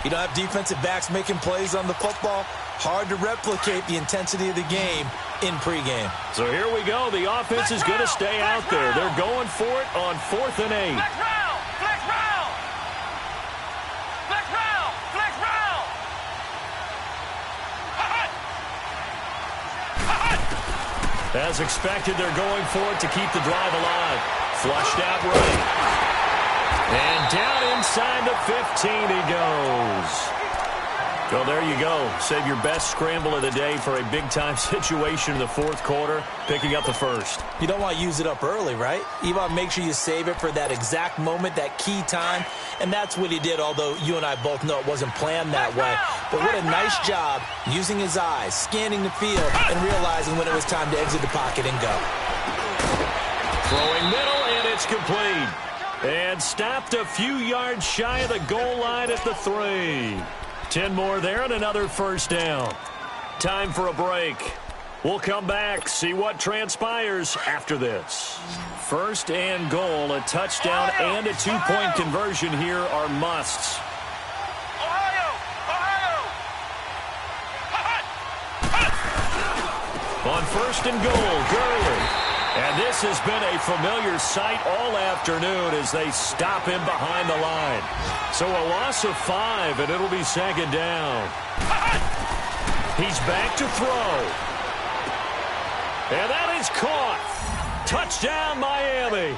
You don't have defensive backs making plays on the football. Hard to replicate the intensity of the game in pregame. So here we go. The offense is going to stay out there. They're going for it on 4th and 8. Flex round! Flex round! Flex round! Flex round! As expected, they're going for it to keep the drive alive. Flushed out right. And down inside the 15 he goes. Well, there you go. Save your best scramble of the day for a big-time situation in the 4th quarter, picking up the first. You don't want to use it up early, right? You want to make sure you save it for that exact moment, that key time. And that's what he did, although you and I both know it wasn't planned that way. But what a nice job using his eyes, scanning the field, and realizing when it was time to exit the pocket and go. Throwing middle, and it's complete. And stopped a few yards shy of the goal line at the 3. 10 more there and another first down. Time for a break. We'll come back, see what transpires after this. First and goal, a touchdown and a two-point conversion here are musts. On first and goal, Gurley. And this has been a familiar sight all afternoon as they stop him behind the line. So a loss of 5, and it'll be second down. He's back to throw. And that is caught. Touchdown, Miami.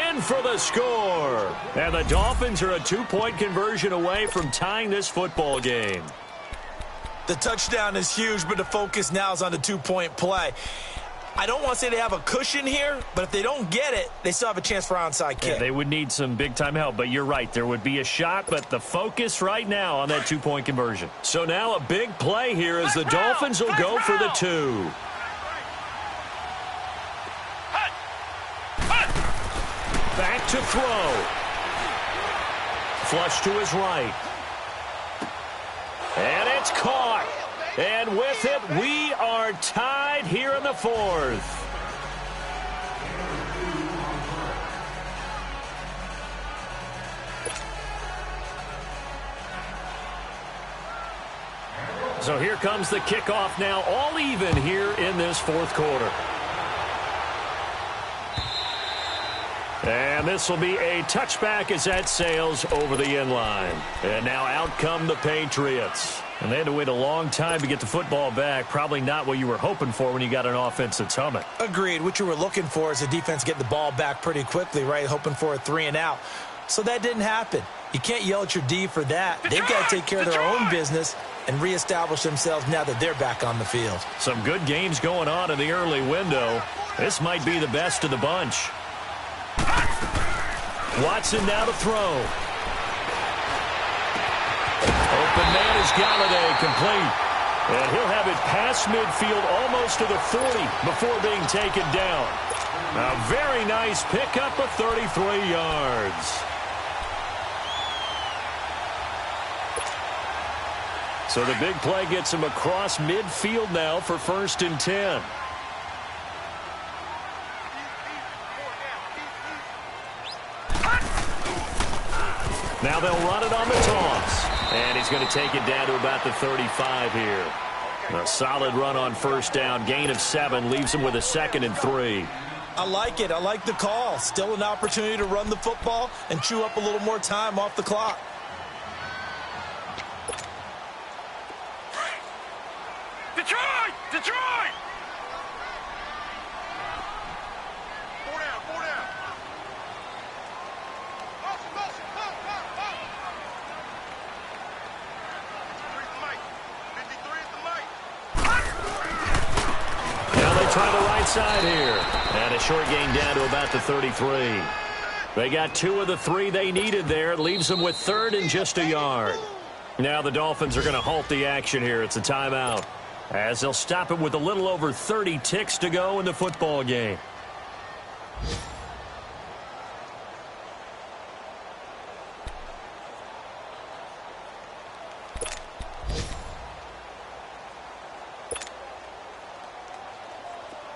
In for the score. And the Dolphins are a 2-point conversion away from tying this football game. The touchdown is huge, but the focus now is on the 2-point play. I don't want to say they have a cushion here, but if they don't get it, they still have a chance for onside kick. Yeah, they would need some big-time help, but you're right. There would be a shot, but the focus right now on that 2-point conversion. So now a big play here as the Dolphins will go for the 2. Back to throw. Flush to his right. And it's caught. And with it, we are tied here in the 4th. So here comes the kickoff now, all even here in this 4th quarter. And this will be a touchback as that sails over the end line. And now out come the Patriots. And they had to wait a long time to get the football back. Probably not what you were hoping for when you got an offense that's humming. Agreed. What you were looking for is the defense get the ball back pretty quickly, right? Hoping for a 3 and out. So that didn't happen. You can't yell at your D for that. They've got to take care of their own business and reestablish themselves now that they're back on the field. Some good games going on in the early window. This might be the best of the bunch. Watson now to throw. Open man is Galladay, complete. And he'll have it past midfield almost to the 40 before being taken down. A very nice pickup of 33 yards. So the big play gets him across midfield now for 1st and 10. Now they'll run it on the toss. And he's going to take it down to about the 35 here. A solid run on first down. Gain of 7 leaves him with a 2nd and 3. I like it. I like the call. Still an opportunity to run the football and chew up a little more time off the clock. Detroit! Detroit! Four down, four down. Motion, motion, go, go, go. 53 at the mic. 53 at the mic. Now they try the right side here. And a short gain down to about the 33. They got 2 of the 3 they needed there. It leaves them with 3rd and just a yard. Now the Dolphins are going to halt the action here. It's a timeout, as they'll stop it with a little over 30 ticks to go in the football game.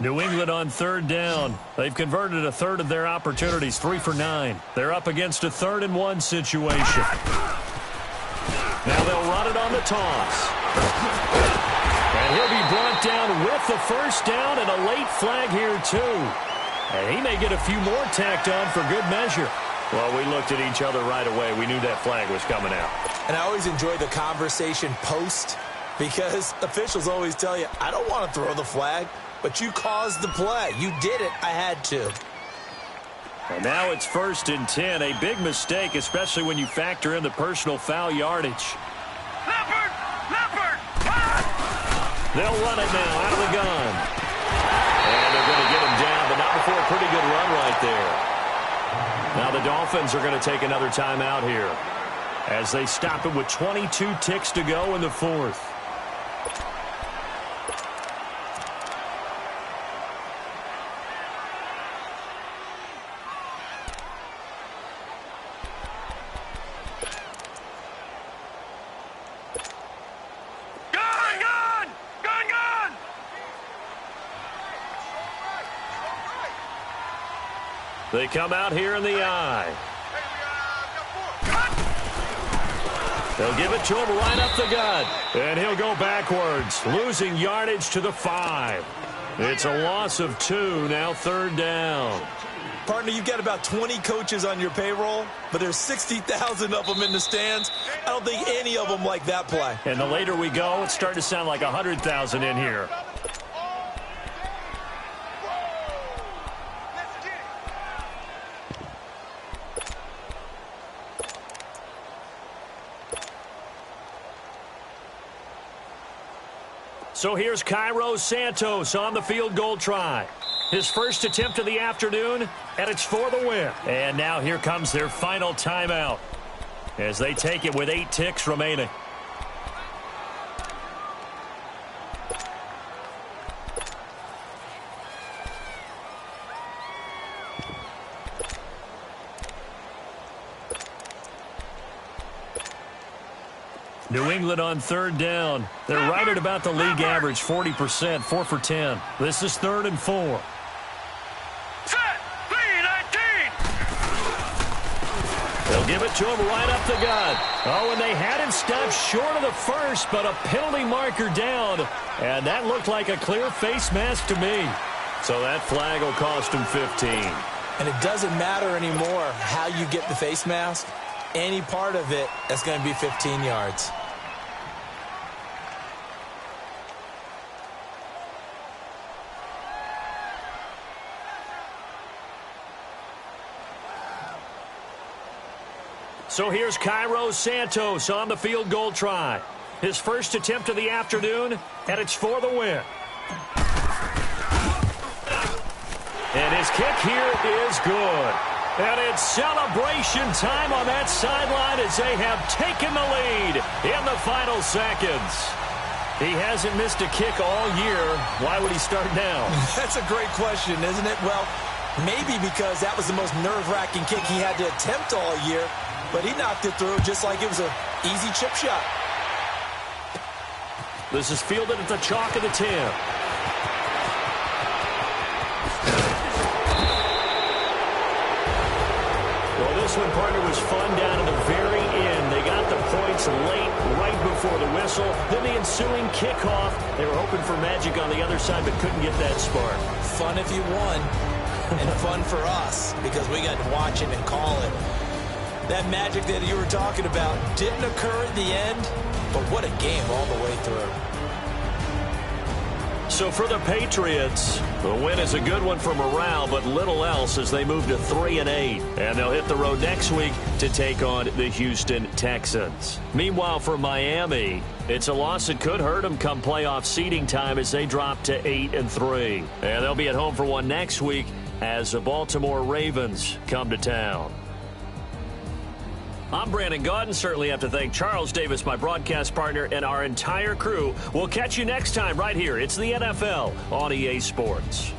New England on 3rd down. They've converted a third of their opportunities, 3 for 9. They're up against a 3rd and 1 situation. Now they'll run it on the toss. And he'll be brought down with the first down and a late flag here, too. And he may get a few more tacked on for good measure. Well, we looked at each other right away. We knew that flag was coming out. And I always enjoy the conversation post, because officials always tell you, I don't want to throw the flag, but you caused the play. You did it. I had to. And now it's 1st and 10. A big mistake, especially when you factor in the personal foul yardage. Leopard! Leopard! They'll run it now out of the gun. And they're going to get him down, but not before a pretty good run right there. Now the Dolphins are going to take another timeout here, as they stop it with 22 ticks to go in the 4th. They come out here in the eye. They'll give it to him right up the gut. And he'll go backwards, losing yardage to the 5. It's a loss of 2, now 3rd down. Partner, you've got about 20 coaches on your payroll, but there's 60,000 of them in the stands. I don't think any of them like that play. And the later we go, it's starting to sound like 100,000 in here. So here's Cairo Santos on the field goal try. His first attempt of the afternoon, and it's for the win. And now here comes their final timeout, as they take it with 8 ticks remaining. New England on 3rd down. They're right at about the league average, 40%, 4 for 10. This is 3rd and 4. Set! 3-19! They'll give it to him right up the gut. Oh, and they had him stopped short of the first, but a penalty marker down. And that looked like a clear face mask to me. So that flag will cost him 15. And it doesn't matter anymore how you get the face mask. Any part of it, that's going to be 15 yards. So here's Cairo Santos on the field goal try. His first attempt of the afternoon, and it's for the win. And his kick here is good. And it's celebration time on that sideline as they have taken the lead in the final seconds. He hasn't missed a kick all year. Why would he start now? That's a great question, isn't it? Well, maybe because that was the most nerve-wracking kick he had to attempt all year, but he knocked it through just like it was an easy chip shot. This is fielded at the chalk of the 10. Well, this one, partner, was fun down to the very end. They got the points late, right before the whistle. Then the ensuing kickoff. They were hoping for magic on the other side, but couldn't get that spark. Fun if you won. and fun for us because we got to watch it and call it. That magic that you were talking about didn't occur at the end, but what a game all the way through. So for the Patriots, the win is a good one for morale, but little else as they move to 3-8. And they'll hit the road next week to take on the Houston Texans. Meanwhile, for Miami, it's a loss that could hurt them come playoff seeding time as they drop to 8-3. And they'll be at home for one next week as the Baltimore Ravens come to town. I'm Brandon Gaudin. Certainly have to thank Charles Davis, my broadcast partner, and our entire crew. We'll catch you next time right here. It's the NFL on EA Sports.